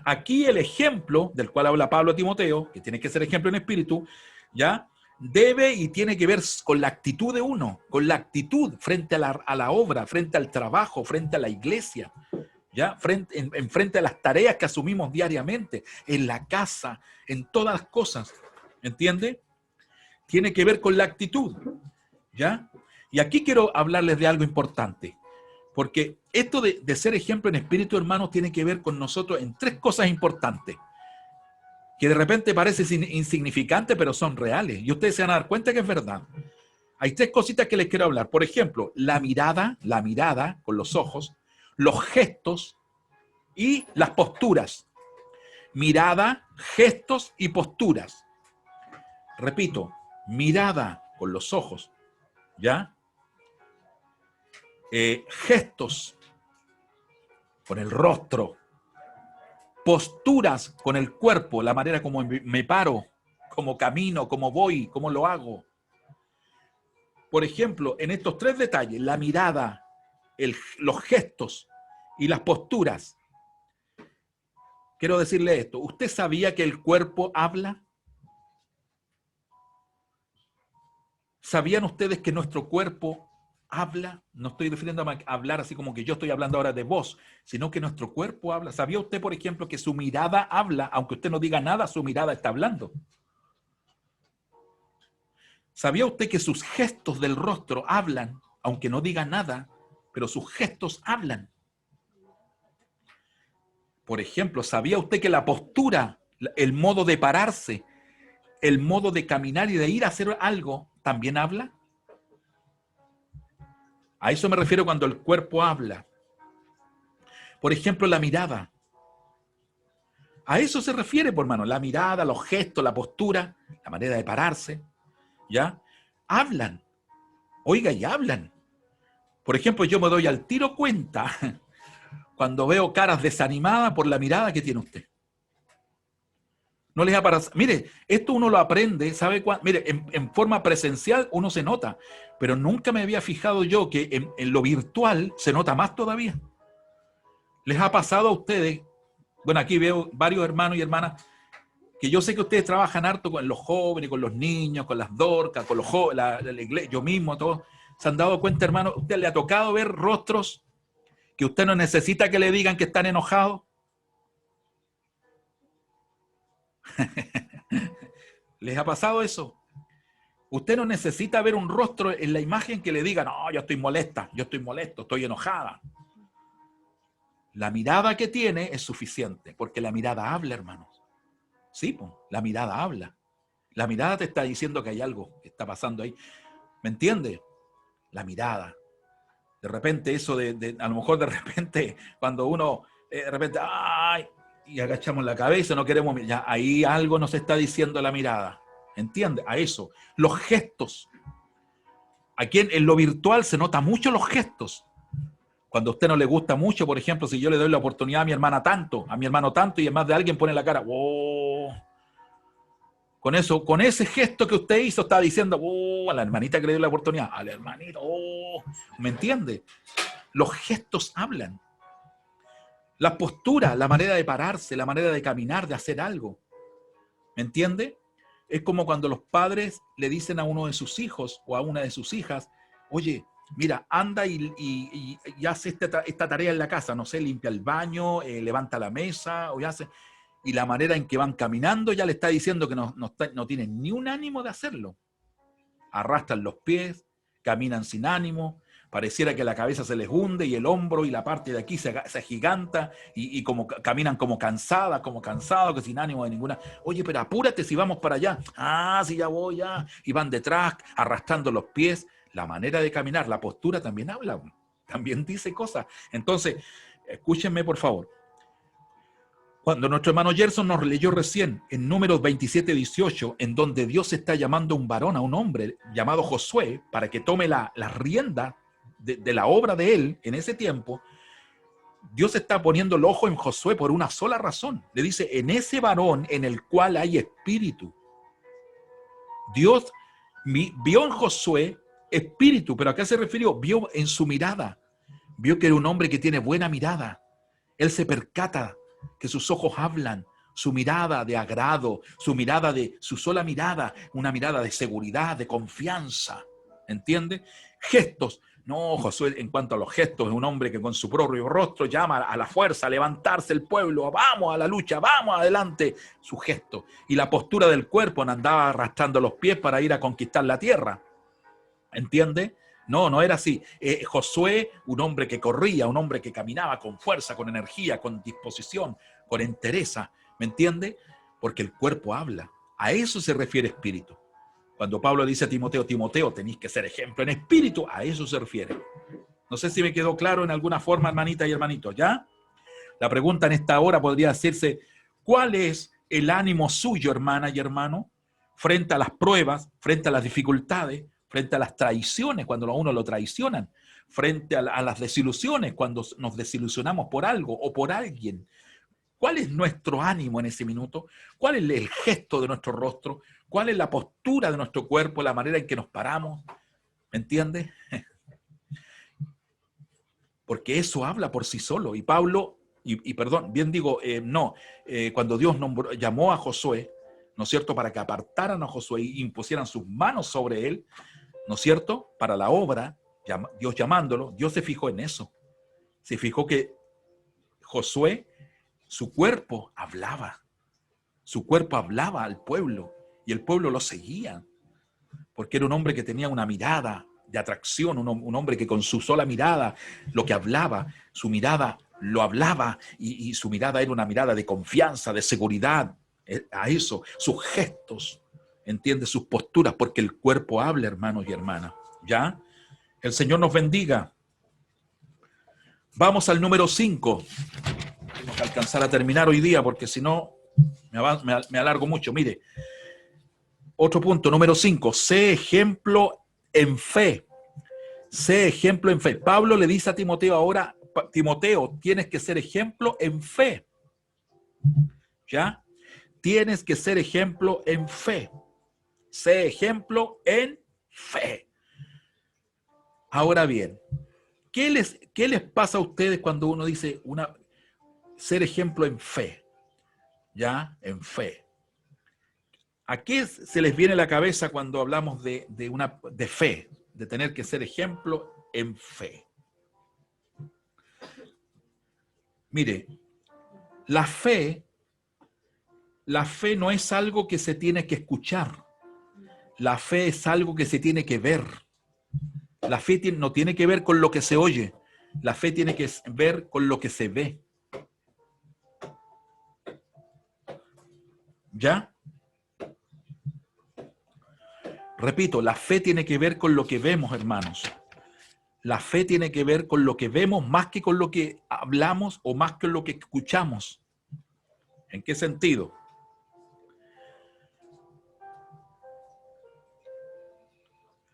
Aquí el ejemplo del cual habla Pablo a Timoteo, que tiene que ser ejemplo en espíritu, ¿ya? Debe y tiene que ver con la actitud de uno, con la actitud frente a la obra, frente al trabajo, frente a la iglesia, ¿ya? Frente a las tareas que asumimos diariamente, en la casa, en todas las cosas. ¿Entiende? Tiene que ver con la actitud, ¿ya? Y aquí quiero hablarles de algo importante, porque esto de ser ejemplo en espíritu, hermanos, tiene que ver con nosotros en tres cosas importantes, que de repente parecen insignificantes, pero son reales, y ustedes se van a dar cuenta que es verdad. Hay tres cositas que les quiero hablar. Por ejemplo, la mirada con los ojos, los gestos y las posturas. Mirada, gestos y posturas. Repito, mirada con los ojos, ¿ya? Gestos con el rostro, posturas con el cuerpo, la manera como me paro, como camino, como voy, cómo lo hago. Por ejemplo, en estos tres detalles, la mirada, los gestos y las posturas, quiero decirle esto, ¿usted sabía que el cuerpo habla? ¿Sabían ustedes que nuestro cuerpo habla? No estoy refiriendo a hablar así como que yo estoy hablando ahora de voz, sino que nuestro cuerpo habla. ¿Sabía usted, por ejemplo, que su mirada habla? Aunque usted no diga nada, su mirada está hablando. ¿Sabía usted que sus gestos del rostro hablan? Aunque no diga nada, pero sus gestos hablan. Por ejemplo, ¿sabía usted que la postura, el modo de pararse, el modo de caminar y de ir a hacer algo, también habla? A eso me refiero cuando el cuerpo habla. Por ejemplo, la mirada. A eso se refiere, por hermano. La mirada, los gestos, la postura, la manera de pararse, ¿ya? Hablan. Oiga, y hablan. Por ejemplo, yo me doy al tiro cuenta cuando veo caras desanimadas por la mirada que tiene usted. No les ha pasado. Mire, esto uno lo aprende, ¿sabe cuándo? Mire, en forma presencial uno se nota, pero nunca me había fijado yo que en lo virtual se nota más todavía. ¿Les ha pasado a ustedes? Bueno, aquí veo varios hermanos y hermanas que yo sé que ustedes trabajan harto con los jóvenes, con los niños, con las dorcas, con los jóvenes, la iglesia, yo mismo, todos. ¿Se han dado cuenta, hermano? ¿Usted le ha tocado ver rostros que usted no necesita que le digan que están enojados? ¿Les ha pasado eso? Usted no necesita ver un rostro en la imagen que le diga, no, yo estoy molesta, yo estoy molesto, estoy enojada. La mirada que tiene es suficiente, porque la mirada habla, hermanos. Sí, pues, la mirada habla. La mirada te está diciendo que hay algo que está pasando ahí. ¿Me entiende? La mirada. De repente eso a lo mejor de repente, cuando uno, de repente, ¡ay! Y agachamos la cabeza, no queremos mirar. Ya, ahí algo nos está diciendo la mirada. ¿Entiende? A eso. Los gestos. Aquí en lo virtual se nota mucho los gestos. Cuando a usted no le gusta mucho, por ejemplo, si yo le doy la oportunidad a mi hermana tanto, a mi hermano tanto, y además de alguien pone la cara, ¡oh! Con eso, con ese gesto que usted hizo, está diciendo, ¡oh! A la hermanita que le dio la oportunidad, al hermanito, ¡oh! ¿Me entiende? Los gestos hablan. La postura, la manera de pararse, la manera de caminar, de hacer algo. ¿Me entiende? Es como cuando los padres le dicen a uno de sus hijos o a una de sus hijas, oye, mira, anda y hace esta tarea en la casa, no sé, limpia el baño, levanta la mesa, o hace... Y la manera en que van caminando ya le está diciendo que no tienen ni un ánimo de hacerlo. Arrastran los pies, caminan sin ánimo, pareciera que la cabeza se les hunde y el hombro y la parte de aquí se agiganta y como caminan como cansados, que sin ánimo de ninguna. Oye, pero apúrate si vamos para allá. Ah, sí, ya voy, ya. Y van detrás, arrastrando los pies. La manera de caminar, la postura también habla, también dice cosas. Entonces, escúchenme por favor. Cuando nuestro hermano Gerson nos leyó recién en Números 27:18, en donde Dios está llamando a un varón, a un hombre llamado Josué, para que tome la rienda de la obra de él en ese tiempo, Dios está poniendo el ojo en Josué por una sola razón. Le dice, en ese varón en el cual hay espíritu. Dios vio en Josué espíritu, pero ¿a qué se refirió? Vio en su mirada. Vio que era un hombre que tiene buena mirada. Él se percata que sus ojos hablan, su mirada de agrado, su sola mirada, una mirada de seguridad, de confianza. ¿Entiende? Gestos. No, Josué, en cuanto a los gestos, es un hombre que con su propio rostro llama a la fuerza, a levantarse el pueblo, vamos a la lucha, vamos adelante, su gesto. Y la postura del cuerpo, no andaba arrastrando los pies para ir a conquistar la tierra. ¿Entiende? No era así. Josué, un hombre que corría, un hombre que caminaba con fuerza, con energía, con disposición, con entereza. ¿Me entiende? Porque el cuerpo habla. A eso se refiere espíritu. Cuando Pablo dice a Timoteo, tenéis que ser ejemplo en espíritu, a eso se refiere. No sé si me quedó claro en alguna forma, hermanita y hermanito, ¿ya? La pregunta en esta hora podría hacerse, ¿cuál es el ánimo suyo, hermana y hermano, frente a las pruebas, frente a las dificultades, frente a las traiciones, cuando a uno lo traicionan, frente a las desilusiones, cuando nos desilusionamos por algo o por alguien? ¿Cuál es nuestro ánimo en ese minuto? ¿Cuál es el gesto de nuestro rostro? ¿Cuál es la postura de nuestro cuerpo, la manera en que nos paramos? ¿Me entiende? Porque eso habla por sí solo. Y Pablo, cuando Dios llamó a Josué, ¿no es cierto?, para que apartaran a Josué y impusieran sus manos sobre él, ¿no es cierto?, para la obra, Dios llamándolo, Dios se fijó en eso. Se fijó que Josué, su cuerpo hablaba al pueblo y el pueblo lo seguía, porque era un hombre que tenía una mirada de atracción, un hombre que con su sola mirada, lo que hablaba, su mirada lo hablaba y su mirada era una mirada de confianza, de seguridad, a eso, sus gestos, entiende, sus posturas, porque el cuerpo habla, hermanos y hermanas, ¿ya? El Señor nos bendiga. Vamos al número 5. Tengo que alcanzar a terminar hoy día, porque si no, me alargo mucho. Mire, otro punto, número 5, sé ejemplo en fe. Sé ejemplo en fe. Pablo le dice a Timoteo ahora, Timoteo, tienes que ser ejemplo en fe. ¿Ya? tienes que ser ejemplo en fe. Sé ejemplo en fe. Ahora bien, ¿qué les pasa a ustedes cuando uno dice ser ejemplo en fe? ¿Ya? En fe. ¿A qué se les viene a la cabeza cuando hablamos de fe? De tener que ser ejemplo en fe. Mire, la fe no es algo que se tiene que escuchar. La fe es algo que se tiene que ver. La fe no tiene que ver con lo que se oye. La fe tiene que ver con lo que se ve. ¿Ya? Repito, la fe tiene que ver con lo que vemos, hermanos. La fe tiene que ver con lo que vemos más que con lo que hablamos o más que con lo que escuchamos. ¿En qué sentido?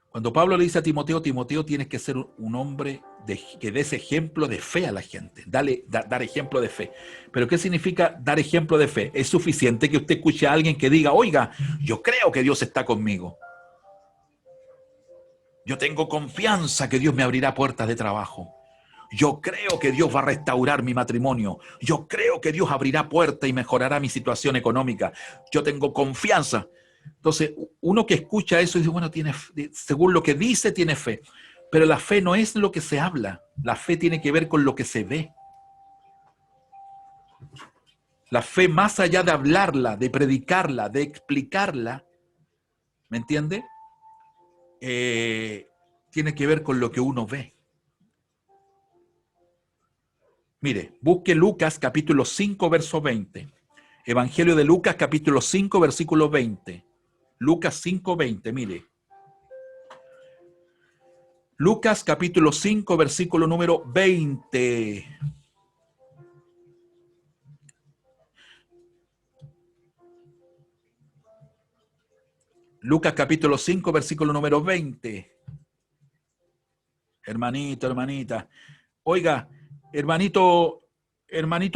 Cuando Pablo le dice a Timoteo, tienes que ser un hombre que des ejemplo de fe a la gente. Dar ejemplo de fe. ¿Pero qué significa dar ejemplo de fe? Es suficiente que usted escuche a alguien que diga, oiga, yo creo que Dios está conmigo. Yo tengo confianza que Dios me abrirá puertas de trabajo. Yo creo que Dios va a restaurar mi matrimonio. Yo creo que Dios abrirá puertas y mejorará mi situación económica. Yo tengo confianza. Entonces, uno que escucha eso dice, bueno, según lo que dice, tiene fe. Pero la fe no es lo que se habla. La fe tiene que ver con lo que se ve. La fe, más allá de hablarla, de predicarla, de explicarla, ¿me entiende? Tiene que ver con lo que uno ve. Mire, busque Lucas capítulo 5, verso 20. Evangelio de Lucas capítulo 5, versículo 20. Lucas 5, 20, mire. Lucas capítulo 5, versículo número 20. Lucas capítulo 5, versículo número 20. Hermanito, hermanita. Oiga, hermanito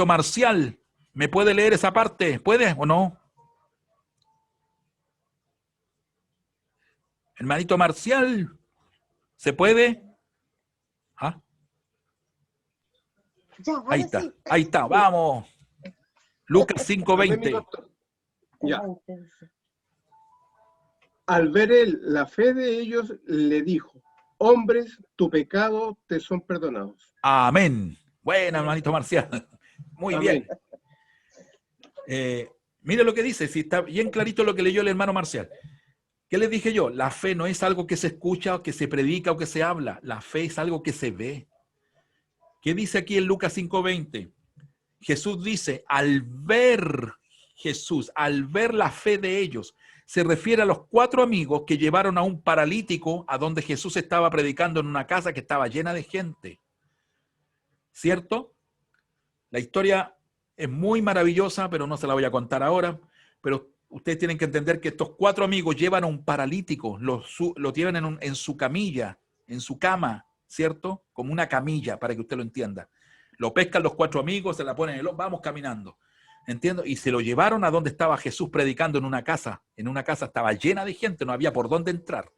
Marcial, ¿me puede leer esa parte? ¿Puede o no? Hermanito Marcial, ¿se puede? ¿Ah? Ya, Ahí está, ahí está, vamos. Lucas 5:20. Ya. Al ver él la fe de ellos, le dijo, hombres, tu pecado te son perdonados. Amén. Buena, hermanito Marcial. Muy Amén. bien. Mire lo que dice, si está bien clarito lo que leyó el hermano Marcial. ¿Qué les dije yo? La fe no es algo que se escucha o que se predica o que se habla. La fe es algo que se ve. ¿Qué dice aquí en Lucas 5:20? Jesús dice, al ver la fe de ellos, se refiere a los 4 amigos que llevaron a un paralítico a donde Jesús estaba predicando en una casa que estaba llena de gente. ¿Cierto? La historia es muy maravillosa, pero no se la voy a contar ahora. Pero ustedes tienen que entender que estos 4 amigos llevan a un paralítico, lo llevan en su camilla, en su cama, ¿cierto? Como una camilla, para que usted lo entienda. Lo pescan los 4 amigos, se la ponen en el vamos caminando. ¿Entiendo? Y se lo llevaron a donde estaba Jesús predicando en una casa. En una casa estaba llena de gente, no había por dónde entrar.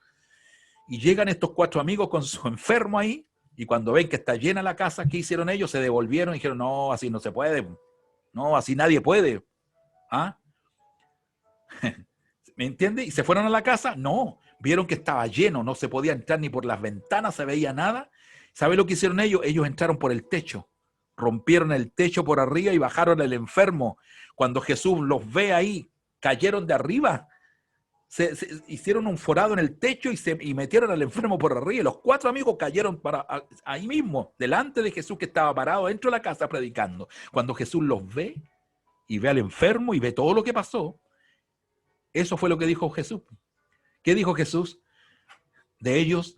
Y llegan estos 4 amigos con su enfermo ahí, y cuando ven que está llena la casa, ¿qué hicieron ellos? Se devolvieron y dijeron, no, así no se puede. No, así nadie puede. ¿Ah? ¿Me entiende? ¿Y se fueron a la casa? No. Vieron que estaba lleno, no se podía entrar ni por las ventanas, se veía nada. ¿Sabe lo que hicieron ellos? Ellos entraron por el techo. Rompieron el techo por arriba y bajaron al enfermo. Cuando Jesús los ve ahí, cayeron de arriba. Se hicieron un forado en el techo y metieron al enfermo por arriba. Y los 4 amigos cayeron ahí mismo, delante de Jesús que estaba parado dentro de la casa predicando. Cuando Jesús los ve y ve al enfermo y ve todo lo que pasó, eso fue lo que dijo Jesús. ¿Qué dijo Jesús? De ellos,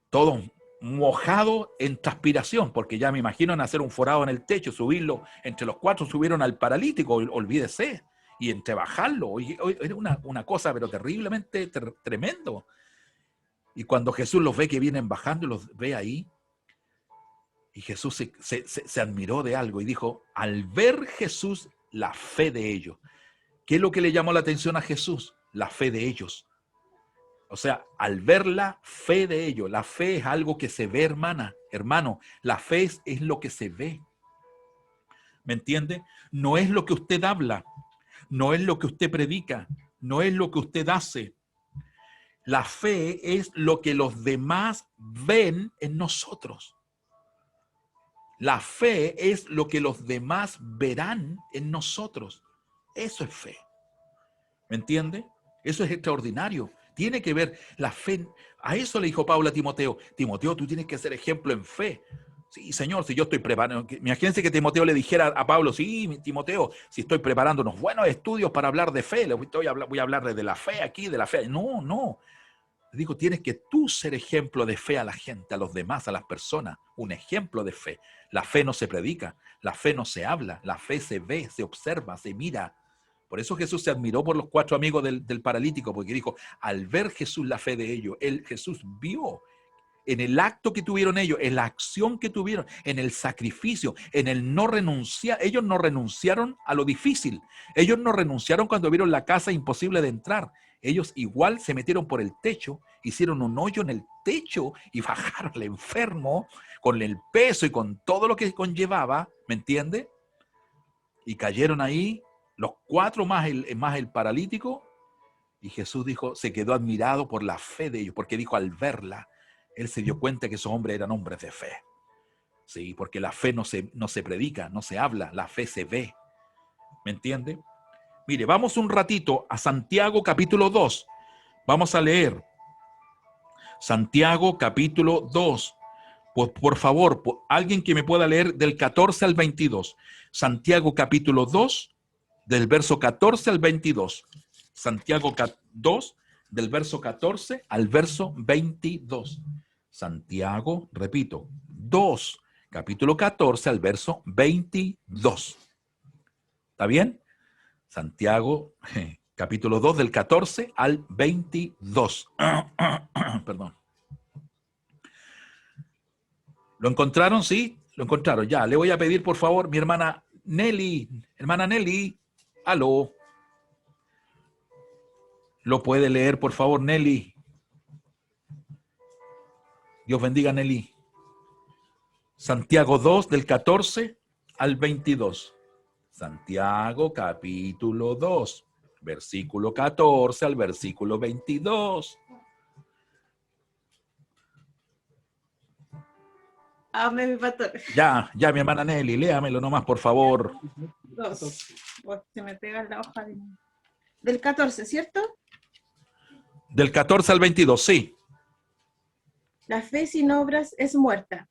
todos mojados en transpiración, porque ya me imagino en hacer un forado en el techo, subirlo, entre los 4 subieron al paralítico, olvídese, y entre bajarlo, era una cosa pero terriblemente tremendo. Y cuando Jesús los ve que vienen bajando, los ve ahí, y Jesús se admiró de algo y dijo, al ver Jesús la fe de ellos, ¿Qué es lo que le llamó la atención a Jesús? La fe de ellos. O sea, al ver la fe de ellos, la fe es algo que se ve, hermano, la fe es lo que se ve. ¿Me entiende? No es lo que usted habla, no es lo que usted predica, no es lo que usted hace. La fe es lo que los demás ven en nosotros. La fe es lo que los demás verán en nosotros. Eso es fe. ¿Me entiende? Eso es extraordinario. Tiene que ver la fe. A eso le dijo Pablo a Timoteo. Timoteo, tú tienes que ser ejemplo en fe. Sí, Señor, si yo estoy preparando. Imagínense que Timoteo le dijera a Pablo, sí, Timoteo, si estoy preparando unos buenos estudios para hablar de fe, voy a hablar de la fe aquí, de la fe. No, no. Le digo, tienes que tú ser ejemplo de fe a la gente, a los demás, a las personas. Un ejemplo de fe. La fe no se predica, la fe no se habla, la fe se ve, se observa, se mira. Por eso Jesús se admiró por los 4 amigos del paralítico, porque dijo, al ver Jesús la fe de ellos, Jesús vio en el acto que tuvieron ellos, en la acción que tuvieron, en el sacrificio, en el no renunciar. Ellos no renunciaron a lo difícil. Ellos no renunciaron cuando vieron la casa imposible de entrar. Ellos igual se metieron por el techo, hicieron un hoyo en el techo y bajaron al enfermo con el peso y con todo lo que conllevaba, ¿me entiende? Y cayeron ahí los 4 más el paralítico, y Jesús dijo, se quedó admirado por la fe de ellos, porque dijo, al verla, él se dio cuenta que esos hombres eran hombres de fe. Sí, porque la fe no se predica, no se habla, la fe se ve. ¿Me entiende? Mire, vamos un ratito a Santiago capítulo 2. Vamos a leer Santiago capítulo 2. Por favor, alguien que me pueda leer del 14 al 22. Santiago capítulo 2, del verso 14 al 22. Santiago 2, del verso 14 al verso 22. Santiago, repito, 2, capítulo 14 al verso 22. ¿Está bien? Santiago, capítulo 2, del 14 al 22. Perdón. ¿Lo encontraron? Sí, lo encontraron. Ya, le voy a pedir, por favor, mi hermana Nelly. Hermana Nelly, aló. ¿Lo puede leer, por favor, Nelly? Dios bendiga, Nelly. Santiago 2, del 14 al 22. Santiago, capítulo 2, versículo 14 al versículo 22. Amén, mi pastor. Ya, mi hermana Nelly, léamelo nomás, por favor. 2. Se me pega la hoja del 14, ¿cierto? Del 14 al 22, sí. La fe sin obras es muerta.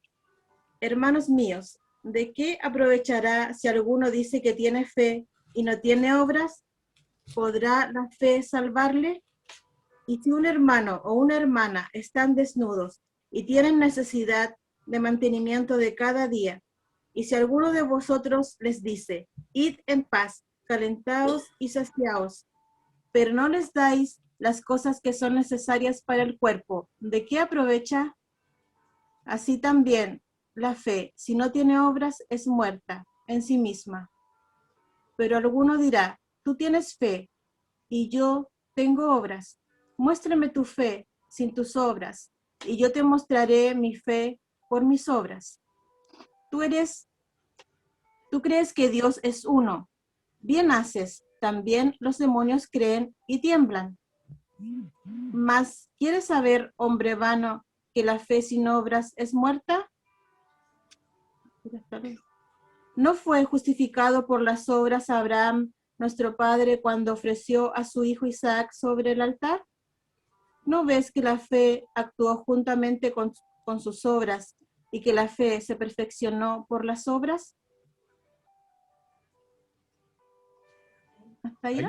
Hermanos míos, ¿de qué aprovechará si alguno dice que tiene fe y no tiene obras? ¿Podrá la fe salvarle? Y si un hermano o una hermana están desnudos y tienen necesidad de mantenimiento de cada día, y si alguno de vosotros les dice, id en paz, calentaos y saciaos, pero no les dais las cosas que son necesarias para el cuerpo, ¿de qué aprovecha? Así también la fe, si no tiene obras, es muerta en sí misma. Pero alguno dirá, tú tienes fe, y yo tengo obras. Muéstrame tu fe sin tus obras, y yo te mostraré mi fe por mis obras. Tú crees que Dios es uno. Bien haces, también los demonios creen y tiemblan. Mas, ¿quieres saber, hombre vano, que la fe sin obras es muerta? ¿No fue justificado por las obras Abraham, nuestro padre, cuando ofreció a su hijo Isaac sobre el altar? ¿No ves que la fe actuó juntamente con sus obras y que la fe se perfeccionó por las obras? ¿Hasta ahí?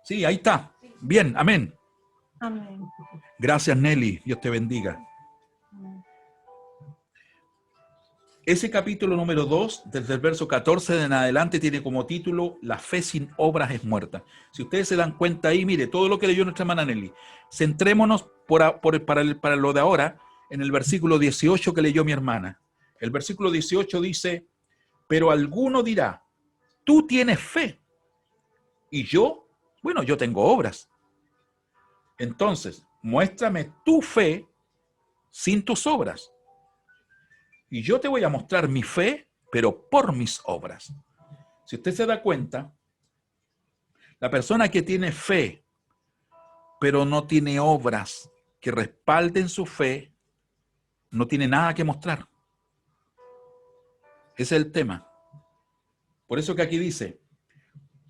Sí, ahí está. Bien, amén. Amén. Gracias, Nelly. Dios te bendiga. Amén. Ese capítulo número 2, desde el verso 14 en adelante, tiene como título La fe sin obras es muerta. Si ustedes se dan cuenta ahí, mire, todo lo que leyó nuestra hermana Nelly. Centrémonos para lo de ahora en el versículo 18 que leyó mi hermana. El versículo 18 dice, pero alguno dirá, tú tienes fe Y yo, bueno, yo tengo obras. Entonces, muéstrame tu fe sin tus obras. Y yo te voy a mostrar mi fe, pero por mis obras. Si usted se da cuenta, la persona que tiene fe, pero no tiene obras que respalden su fe, no tiene nada que mostrar. Ese es el tema. Por eso que aquí dice,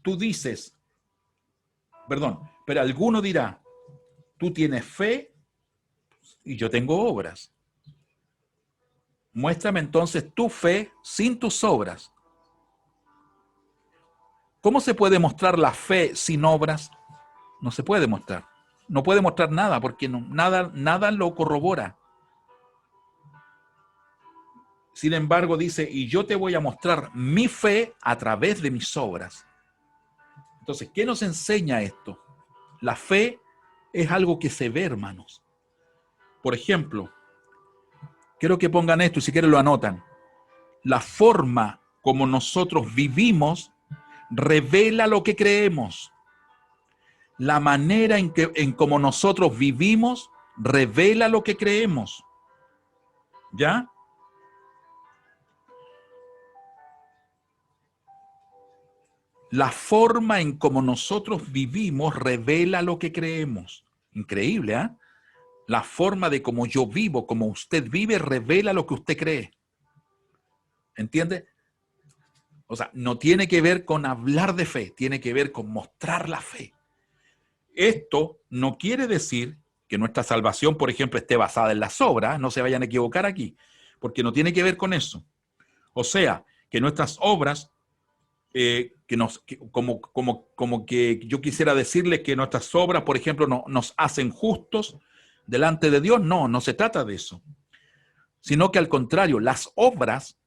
tú dices, pero alguno dirá, tú tienes fe y yo tengo obras. Muéstrame entonces tu fe sin tus obras. ¿Cómo se puede mostrar la fe sin obras? No se puede mostrar. No puede mostrar nada porque nada lo corrobora. Sin embargo, dice, y yo te voy a mostrar mi fe a través de mis obras. Entonces, ¿qué nos enseña esto? La fe es algo que se ve, hermanos. Por ejemplo, quiero que pongan esto y si quieren lo anotan. La forma como nosotros vivimos revela lo que creemos. La manera en cómo nosotros vivimos revela lo que creemos. ¿Ya? La forma en cómo nosotros vivimos revela lo que creemos. Increíble, ¿eh? La forma de cómo yo vivo, como usted vive, revela lo que usted cree. ¿Entiende? O sea, no tiene que ver con hablar de fe, tiene que ver con mostrar la fe. Esto no quiere decir que nuestra salvación, por ejemplo, esté basada en las obras, no se vayan a equivocar aquí, porque no tiene que ver con eso. O sea, que nuestras obras, como que yo quisiera decirles que nuestras obras, por ejemplo, nos hacen justos delante de Dios. No se trata de eso. Sino que al contrario, las obras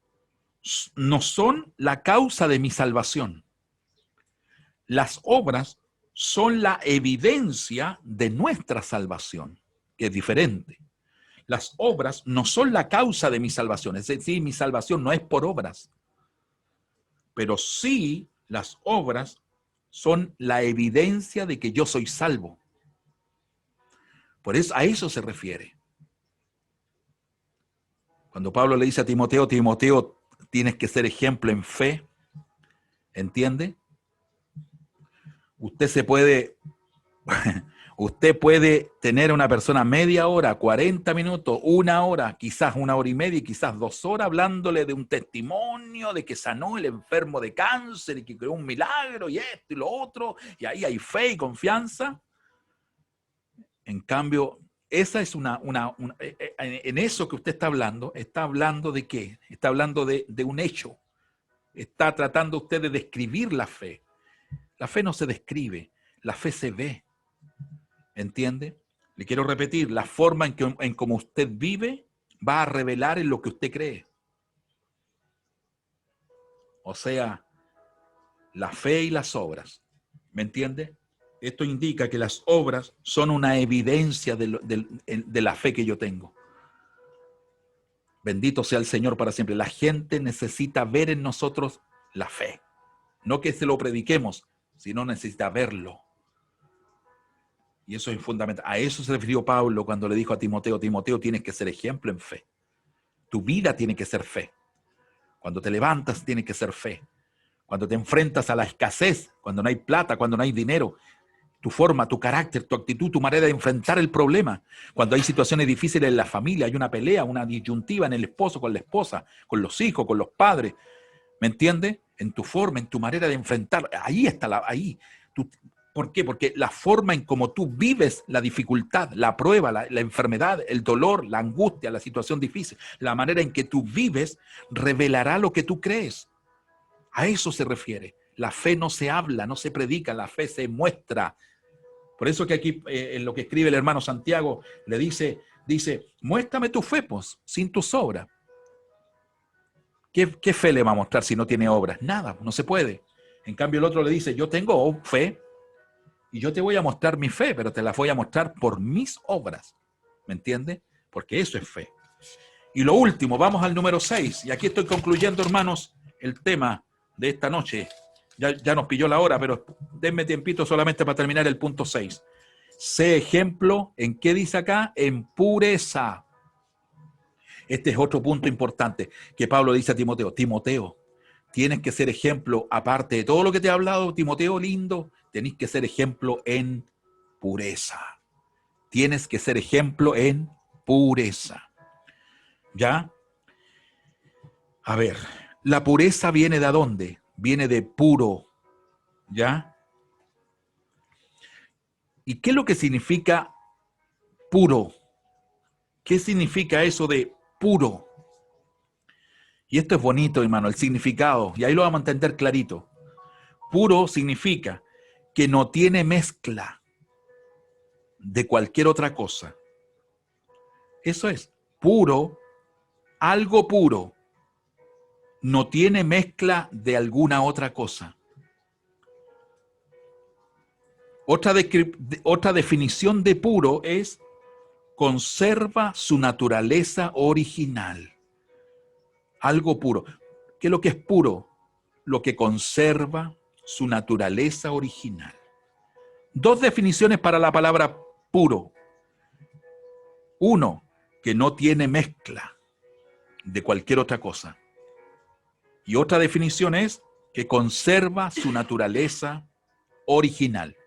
no son la causa de mi salvación. Las obras son la evidencia de nuestra salvación, que es diferente. Las obras no son la causa de mi salvación, es decir, mi salvación no es por obras, pero sí las obras son la evidencia de que yo soy salvo. Por eso, a eso se refiere. Cuando Pablo le dice a Timoteo, Timoteo, tienes que ser ejemplo en fe, ¿entiende? Usted puede tener a una persona media hora, 40 minutos, 1 hora, quizás 1 hora y media, y quizás 2 horas hablándole de un testimonio, de que sanó el enfermo de cáncer y que creó un milagro y esto y lo otro, y ahí hay fe y confianza. En cambio, esa es en eso que usted está hablando de qué? Está hablando de un hecho. Está tratando usted de describir la fe. La fe no se describe, la fe se ve. ¿Entiende? Le quiero repetir, la forma en cómo usted vive va a revelar en lo que usted cree. O sea, la fe y las obras. ¿Me entiende? Esto indica que las obras son una evidencia de la fe que yo tengo. Bendito sea el Señor para siempre. La gente necesita ver en nosotros la fe. No que se lo prediquemos, sino necesita verlo. Y eso es fundamental. A eso se refirió Pablo cuando le dijo a Timoteo, Timoteo, tienes que ser ejemplo en fe. Tu vida tiene que ser fe. Cuando te levantas, tiene que ser fe. Cuando te enfrentas a la escasez, cuando no hay plata, cuando no hay dinero, tu forma, tu carácter, tu actitud, tu manera de enfrentar el problema. Cuando hay situaciones difíciles en la familia, hay una pelea, una disyuntiva en el esposo, con la esposa, con los hijos, con los padres. ¿Me entiendes? En tu forma, en tu manera de enfrentar. Ahí está ¿por qué? Porque la forma en cómo tú vives la dificultad, la prueba, la enfermedad, el dolor, la angustia, la situación difícil, la manera en que tú vives revelará lo que tú crees. A eso se refiere. La fe no se habla, no se predica, la fe se muestra. Por eso que aquí en lo que escribe el hermano Santiago le dice, muéstrame tu fe, pues, sin tus obras. ¿Qué fe le va a mostrar si no tiene obras? Nada, no se puede. En cambio el otro le dice, yo tengo fe y yo te voy a mostrar mi fe, pero te la voy a mostrar por mis obras. ¿Me entiendes? Porque eso es fe. Y lo último, vamos al número 6. Y aquí estoy concluyendo, hermanos, el tema de esta noche. Ya nos pilló la hora, pero denme tiempito solamente para terminar el punto 6. Sé ejemplo, ¿en qué dice acá? En pureza. Este es otro punto importante que Pablo dice a Timoteo. Timoteo, tienes que ser ejemplo, aparte de todo lo que te he hablado, Timoteo lindo, tenés que ser ejemplo en pureza. Tienes que ser ejemplo en pureza. ¿Ya? A ver, la pureza viene de dónde? Viene de puro. ¿Ya? ¿Y qué es lo que significa puro? ¿Qué significa eso de puro? Y esto es bonito, hermano, el significado. Y ahí lo vamos a entender clarito. Puro significa que no tiene mezcla de cualquier otra cosa. Eso es, puro, algo puro. No tiene mezcla de alguna otra cosa. Otra definición de puro es conserva su naturaleza original. Algo puro. ¿Qué es lo que es puro? Lo que conserva su naturaleza original. Dos definiciones para la palabra puro. Uno, que no tiene mezcla de cualquier otra cosa. Y otra definición es que conserva su naturaleza original.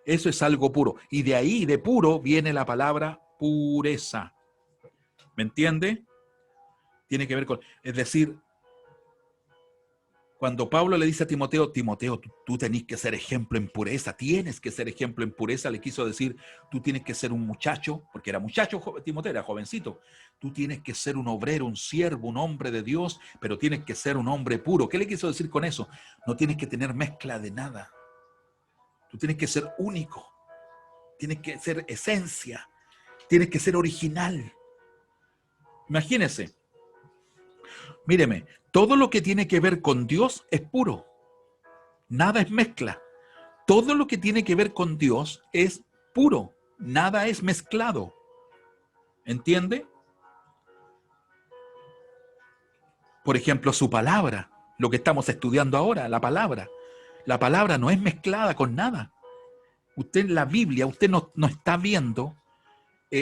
Eso es algo puro. Y de ahí, de puro, viene la palabra pureza. ¿Me entiende? Tiene que ver con, es decir, cuando Pablo le dice a Timoteo, Timoteo, tú tenés que ser ejemplo en pureza, tienes que ser ejemplo en pureza, le quiso decir, tú tienes que ser un muchacho, porque era muchacho, Timoteo era jovencito, tú tienes que ser un obrero, un siervo, un hombre de Dios, pero tienes que ser un hombre puro. ¿Qué le quiso decir con eso? No tienes que tener mezcla de nada, tú tienes que ser único, tienes que ser esencia, tienes que ser original. Imagínense. Míreme, todo lo que tiene que ver con Dios es puro. Nada es mezcla. Todo lo que tiene que ver con Dios es puro. Nada es mezclado. ¿Entiende? Por ejemplo, su palabra, lo que estamos estudiando ahora, la palabra. La palabra no es mezclada con nada. Usted en la Biblia, usted no está viendo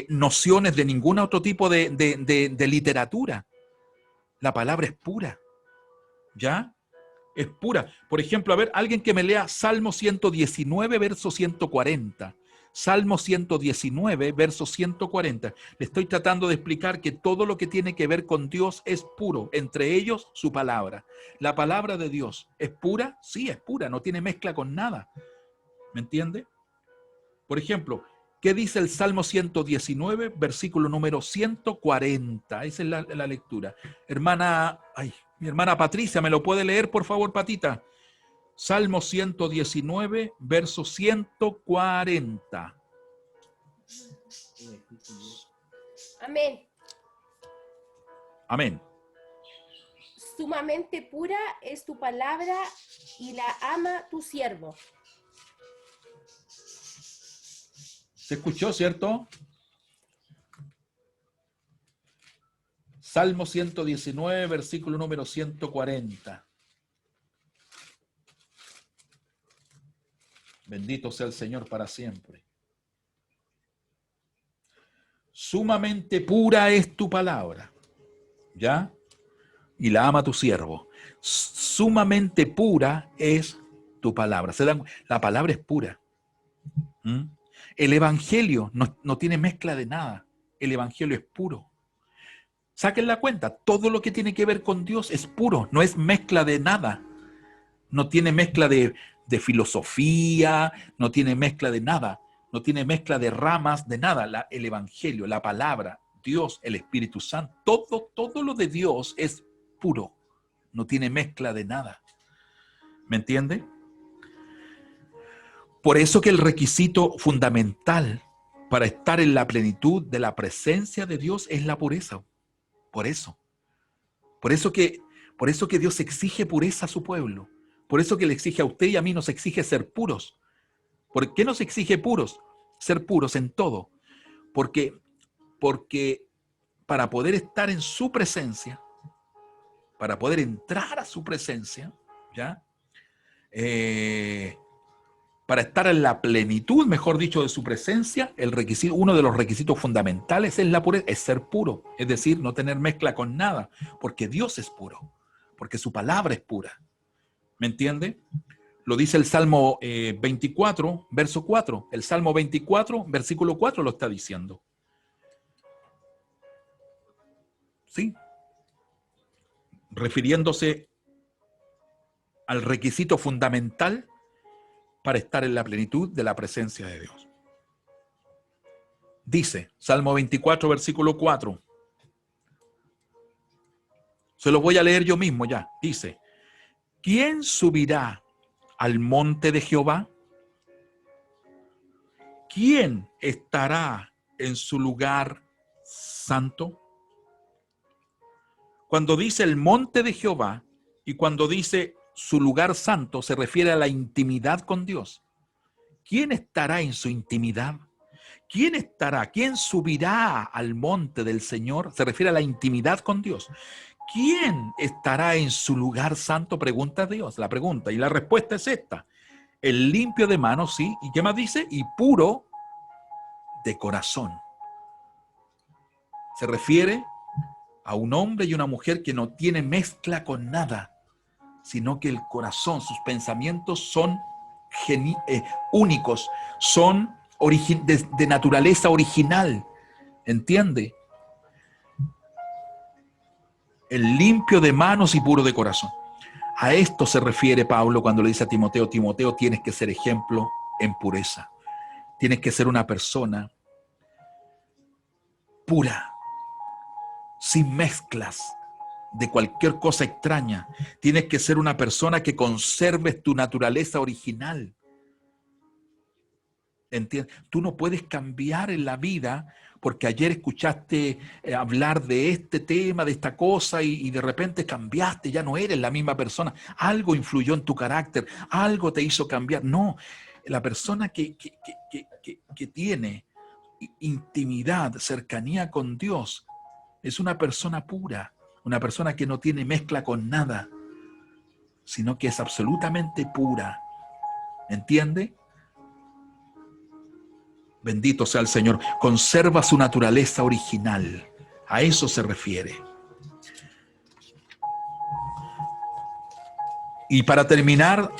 nociones de ningún otro tipo de literatura. La palabra es pura, ¿ya? Es pura. Por ejemplo, a ver, alguien que me lea Salmo 119, verso 140. Salmo 119, verso 140. Le estoy tratando de explicar que todo lo que tiene que ver con Dios es puro, entre ellos su palabra. La palabra de Dios, ¿es pura? Sí, es pura, no tiene mezcla con nada. ¿Me entiende? Por ejemplo, ¿qué dice el Salmo 119, versículo número 140? Esa es la lectura. Mi hermana Patricia, ¿me lo puede leer, por favor, Patita? Salmo 119, verso 140. Amén. Amén. Sumamente pura es tu palabra y la ama tu siervo. ¿Se escuchó, cierto? Salmo 119, versículo número 140. Bendito sea el Señor para siempre. Sumamente pura es tu palabra, ¿ya? Y la ama tu siervo. Sumamente pura es tu palabra. La palabra es pura. El evangelio no tiene mezcla de nada. El evangelio es puro. Saquen la cuenta. Todo lo que tiene que ver con Dios es puro. No es mezcla de nada. No tiene mezcla de filosofía. No tiene mezcla de nada. No tiene mezcla de ramas, de nada. El evangelio, la palabra, Dios, el Espíritu Santo. Todo lo de Dios es puro. No tiene mezcla de nada. ¿Me entiende? Por eso que el requisito fundamental para estar en la plenitud de la presencia de Dios es la pureza. Por eso. Por eso que Dios exige pureza a su pueblo. Por eso que le exige a usted y a mí, nos exige ser puros. ¿Por qué nos exige puros? Ser puros en todo. Porque para poder estar en su presencia, para poder entrar a su presencia, ¿ya? para estar en la plenitud, mejor dicho, de su presencia, uno de los requisitos fundamentales es la pureza, es ser puro, es decir, no tener mezcla con nada, porque Dios es puro, porque su palabra es pura. ¿Me entiende? Lo dice el Salmo 24, verso 4. El Salmo 24, versículo 4 lo está diciendo. ¿Sí? Refiriéndose al requisito fundamental para estar en la plenitud de la presencia de Dios. Dice, Salmo 24, versículo 4. Se lo voy a leer yo mismo ya. Dice, ¿quién subirá al monte de Jehová? ¿Quién estará en su lugar santo? Cuando dice el monte de Jehová y cuando dice su lugar santo, se refiere a la intimidad con Dios. ¿Quién estará en su intimidad? ¿Quién estará? ¿Quién subirá al monte del Señor? Se refiere a la intimidad con Dios. ¿Quién estará en su lugar santo? Pregunta Dios, la pregunta. Y la respuesta es esta. El limpio de manos, sí. ¿Y qué más dice? Y puro de corazón. Se refiere a un hombre y una mujer que no tiene mezcla con nada, sino que el corazón, sus pensamientos son únicos, son de naturaleza original. ¿Entiende? El limpio de manos y puro de corazón. A esto se refiere Pablo cuando le dice a Timoteo, Timoteo, tienes que ser ejemplo en pureza. Tienes que ser una persona pura, sin mezclas de cualquier cosa extraña. Tienes que ser una persona que conserves tu naturaleza original. ¿Entiendes? Tú no puedes cambiar en la vida porque ayer escuchaste hablar de este tema, de esta cosa y de repente cambiaste, ya no eres la misma persona. Algo influyó en tu carácter, algo te hizo cambiar. No, la persona que tiene intimidad, cercanía con Dios, es una persona pura, una persona que no tiene mezcla con nada, sino que es absolutamente pura. ¿Entiende? Bendito sea el Señor. Conserva su naturaleza original. A eso se refiere. Y para terminar,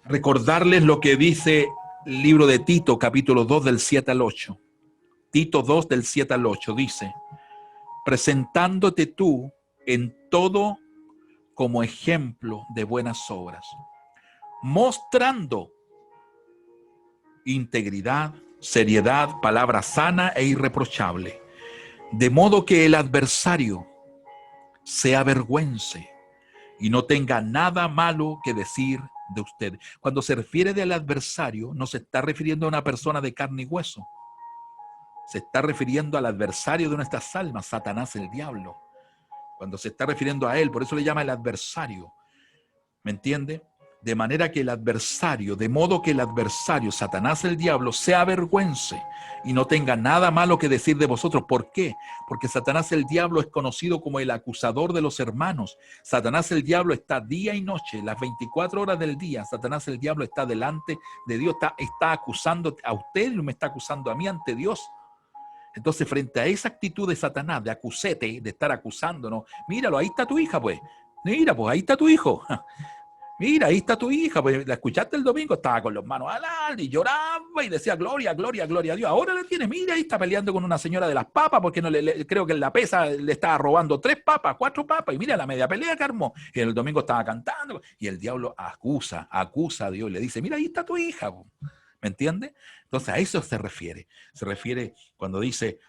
recordarles lo que dice el libro de Tito, capítulo 2, del 7 al 8. Tito 2, del 7 al 8, dice, presentándote tú en todo como ejemplo de buenas obras, mostrando integridad, seriedad, palabra sana e irreprochable, de modo que el adversario se avergüence y no tenga nada malo que decir de usted. Cuando se refiere del adversario, no se está refiriendo a una persona de carne y hueso. Se está refiriendo al adversario de nuestras almas, Satanás, el diablo. Cuando se está refiriendo a él, por eso le llama el adversario. ¿Me entiende? De manera que el adversario, de modo que el adversario, Satanás, el diablo, se avergüence y no tenga nada malo que decir de vosotros. ¿Por qué? Porque Satanás, el diablo, es conocido como el acusador de los hermanos. Satanás, el diablo, está día y noche, las 24 horas del día. Satanás, el diablo, está delante de Dios, está acusando a usted y me está acusando a mí ante Dios. Entonces, frente a esa actitud de Satanás, de acusete, de estar acusándonos, míralo, ahí está tu hija, pues. Mira, pues ahí está tu hijo. Mira, ahí está tu hija, pues la escuchaste el domingo, estaba con las manos al y lloraba y decía gloria, gloria, gloria a Dios. Ahora la tiene, mira, ahí está peleando con una señora de las papas porque no creo que en la pesa le estaba robando 3 papas, 4 papas y mira la media pelea que armó. Y el domingo estaba cantando y el diablo acusa a Dios y le dice, mira, ahí está tu hija. ¿Me entiende? Entonces a eso se refiere. Se refiere cuando dice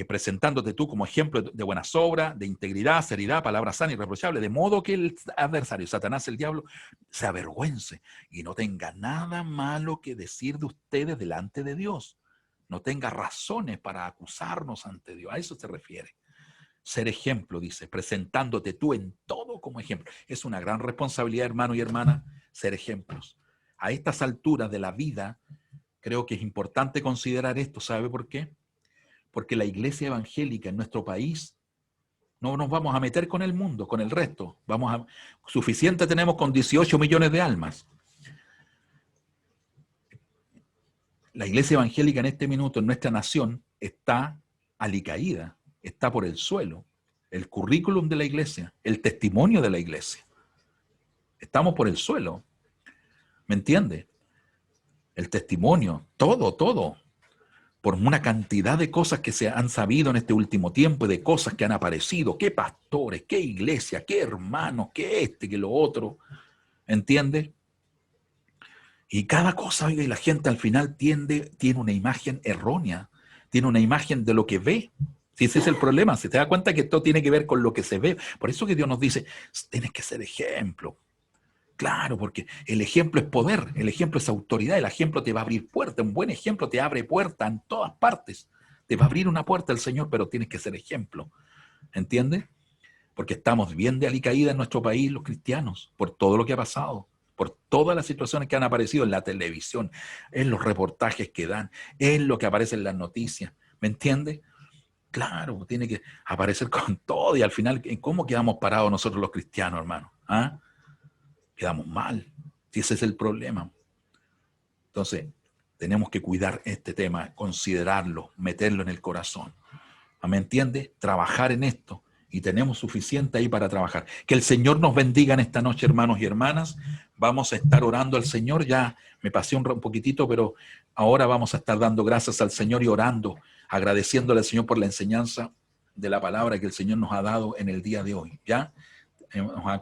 presentándote tú como ejemplo de buenas obras, de integridad, seriedad, palabra sana y irreprochable, de modo que el adversario, Satanás, el diablo, se avergüence y no tenga nada malo que decir de ustedes delante de Dios. No tenga razones para acusarnos ante Dios. A eso se refiere. Ser ejemplo, dice, presentándote tú en todo como ejemplo. Es una gran responsabilidad, hermano y hermana, ser ejemplos. A estas alturas de la vida, creo que es importante considerar esto. ¿Sabe por qué? Porque la iglesia evangélica en nuestro país No nos vamos a meter con el mundo, con el resto. Suficiente tenemos con 18 millones de almas. La iglesia evangélica en este minuto, en nuestra nación, está alicaída, está por el suelo. El currículum de la iglesia, el testimonio de la iglesia. Estamos por el suelo. ¿Me entiende? El testimonio, todo. Por una cantidad de cosas que se han sabido en este último tiempo y de cosas que han aparecido. Qué pastores, qué iglesia, qué hermanos, qué que lo otro. ¿Entiende? Y cada cosa, oiga, y la gente al final tiene una imagen errónea. Tiene una imagen de lo que ve. Si ese es el problema, se te da cuenta que esto tiene que ver con lo que se ve. Por eso que Dios nos dice, tienes que ser ejemplo. Claro, porque el ejemplo es poder, el ejemplo es autoridad, el ejemplo te va a abrir puertas, un buen ejemplo te abre puertas en todas partes. Te va a abrir una puerta el Señor, pero tienes que ser ejemplo. ¿Entiendes? Porque estamos bien de alicaída en nuestro país, los cristianos, por todo lo que ha pasado, por todas las situaciones que han aparecido en la televisión, en los reportajes que dan, en lo que aparece en las noticias. ¿Me entiendes? Claro, tiene que aparecer con todo y al final, ¿en cómo quedamos parados nosotros los cristianos, hermano? ¿Ah? Quedamos mal, si ese es el problema. Entonces, tenemos que cuidar este tema, considerarlo, meterlo en el corazón. ¿Me entiende? Trabajar en esto y tenemos suficiente ahí para trabajar. Que el Señor nos bendiga en esta noche, hermanos y hermanas. Vamos a estar orando al Señor. Ya me pasé un poquitito, pero ahora vamos a estar dando gracias al Señor y orando, agradeciéndole al Señor por la enseñanza de la palabra que el Señor nos ha dado en el día de hoy. ¿Ya? Nos ha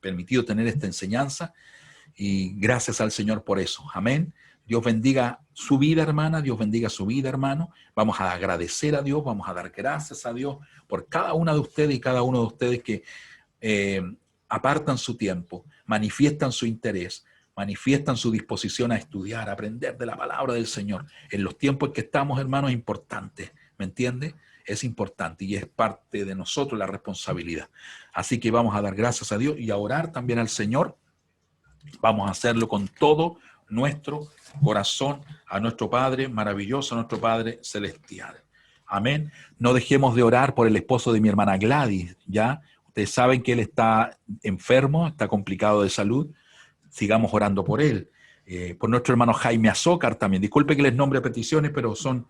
permitido tener esta enseñanza y gracias al Señor por eso. Amén. Dios bendiga su vida, hermana. Dios bendiga su vida, hermano. Vamos a agradecer a Dios, vamos a dar gracias a Dios por cada una de ustedes y cada uno de ustedes que apartan su tiempo, manifiestan su interés, manifiestan su disposición a estudiar, a aprender de la palabra del Señor. En los tiempos en que estamos, hermanos, es importante. ¿Me entiende? Es importante y es parte de nosotros la responsabilidad. Así que vamos a dar gracias a Dios y a orar también al Señor. Vamos a hacerlo con todo nuestro corazón a nuestro Padre maravilloso, a nuestro Padre celestial. Amén. No dejemos de orar por el esposo de mi hermana Gladys, ¿ya? Ustedes saben que él está enfermo, está complicado de salud. Sigamos orando por él. Por nuestro hermano Jaime Azócar también. Disculpe que les nombre peticiones, pero son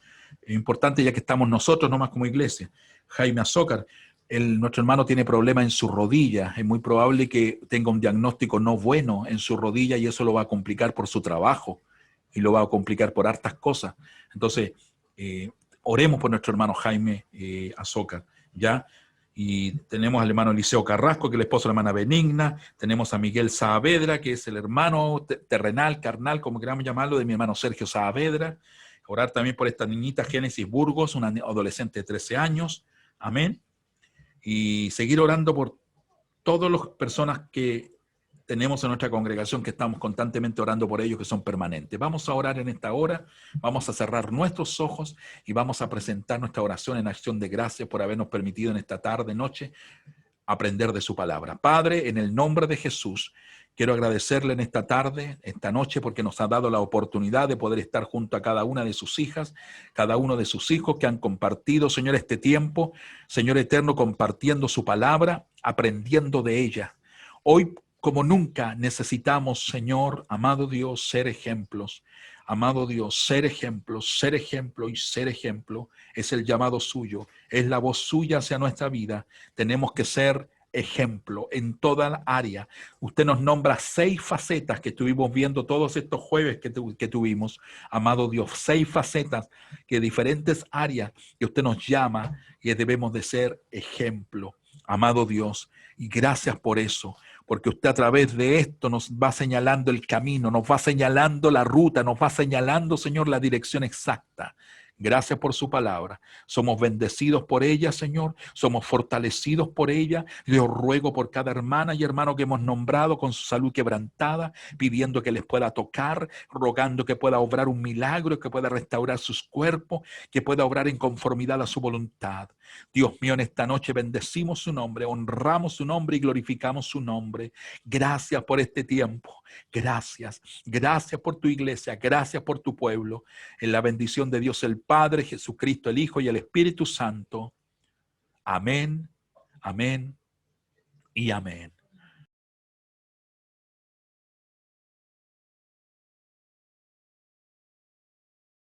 importantes ya que estamos nosotros nomás como iglesia. Jaime Azócar, nuestro hermano tiene problemas en su rodilla. Es muy probable que tenga un diagnóstico no bueno en su rodilla y eso lo va a complicar por su trabajo y lo va a complicar por hartas cosas. Entonces, oremos por nuestro hermano Jaime Azócar, ¿ya? Y tenemos al hermano Eliseo Carrasco, que es el esposo de la hermana Benigna. Tenemos a Miguel Saavedra, que es el hermano terrenal, carnal, como queramos llamarlo, de mi hermano Sergio Saavedra. Orar también por esta niñita Génesis Burgos, una adolescente de 13 años. Amén. Y seguir orando por todas las personas que tenemos en nuestra congregación, que estamos constantemente orando por ellos, que son permanentes. Vamos a orar en esta hora, vamos a cerrar nuestros ojos y vamos a presentar nuestra oración en acción de gracias por habernos permitido en esta tarde, noche, aprender de su palabra. Padre, en el nombre de Jesús, quiero agradecerle en esta tarde, esta noche, porque nos ha dado la oportunidad de poder estar junto a cada una de sus hijas, cada uno de sus hijos que han compartido, Señor, este tiempo, Señor eterno, compartiendo su palabra, aprendiendo de ella. Hoy, como nunca, necesitamos, Señor, amado Dios, ser ejemplos. Amado Dios, ser ejemplo y ser ejemplo es el llamado suyo, es la voz suya hacia nuestra vida. Tenemos que ser ejemplo en toda la área. Usted nos nombra 6 facetas que estuvimos viendo todos estos jueves que tuvimos. Amado Dios, 6 facetas que diferentes áreas que usted nos llama y debemos de ser ejemplo. Amado Dios, y gracias por eso, porque usted a través de esto nos va señalando el camino, nos va señalando la ruta, nos va señalando, Señor, la dirección exacta. Gracias por su palabra. Somos bendecidos por ella, Señor. Somos fortalecidos por ella. Yo ruego por cada hermana y hermano que hemos nombrado con su salud quebrantada, pidiendo que les pueda tocar, rogando que pueda obrar un milagro, que pueda restaurar sus cuerpos, que pueda obrar en conformidad a su voluntad. Dios mío, en esta noche bendecimos su nombre, honramos su nombre y glorificamos su nombre. Gracias por este tiempo. Gracias. Gracias por tu iglesia. Gracias por tu pueblo. En la bendición de Dios el Padre, Jesucristo el Hijo y el Espíritu Santo. Amén, Amén y amén.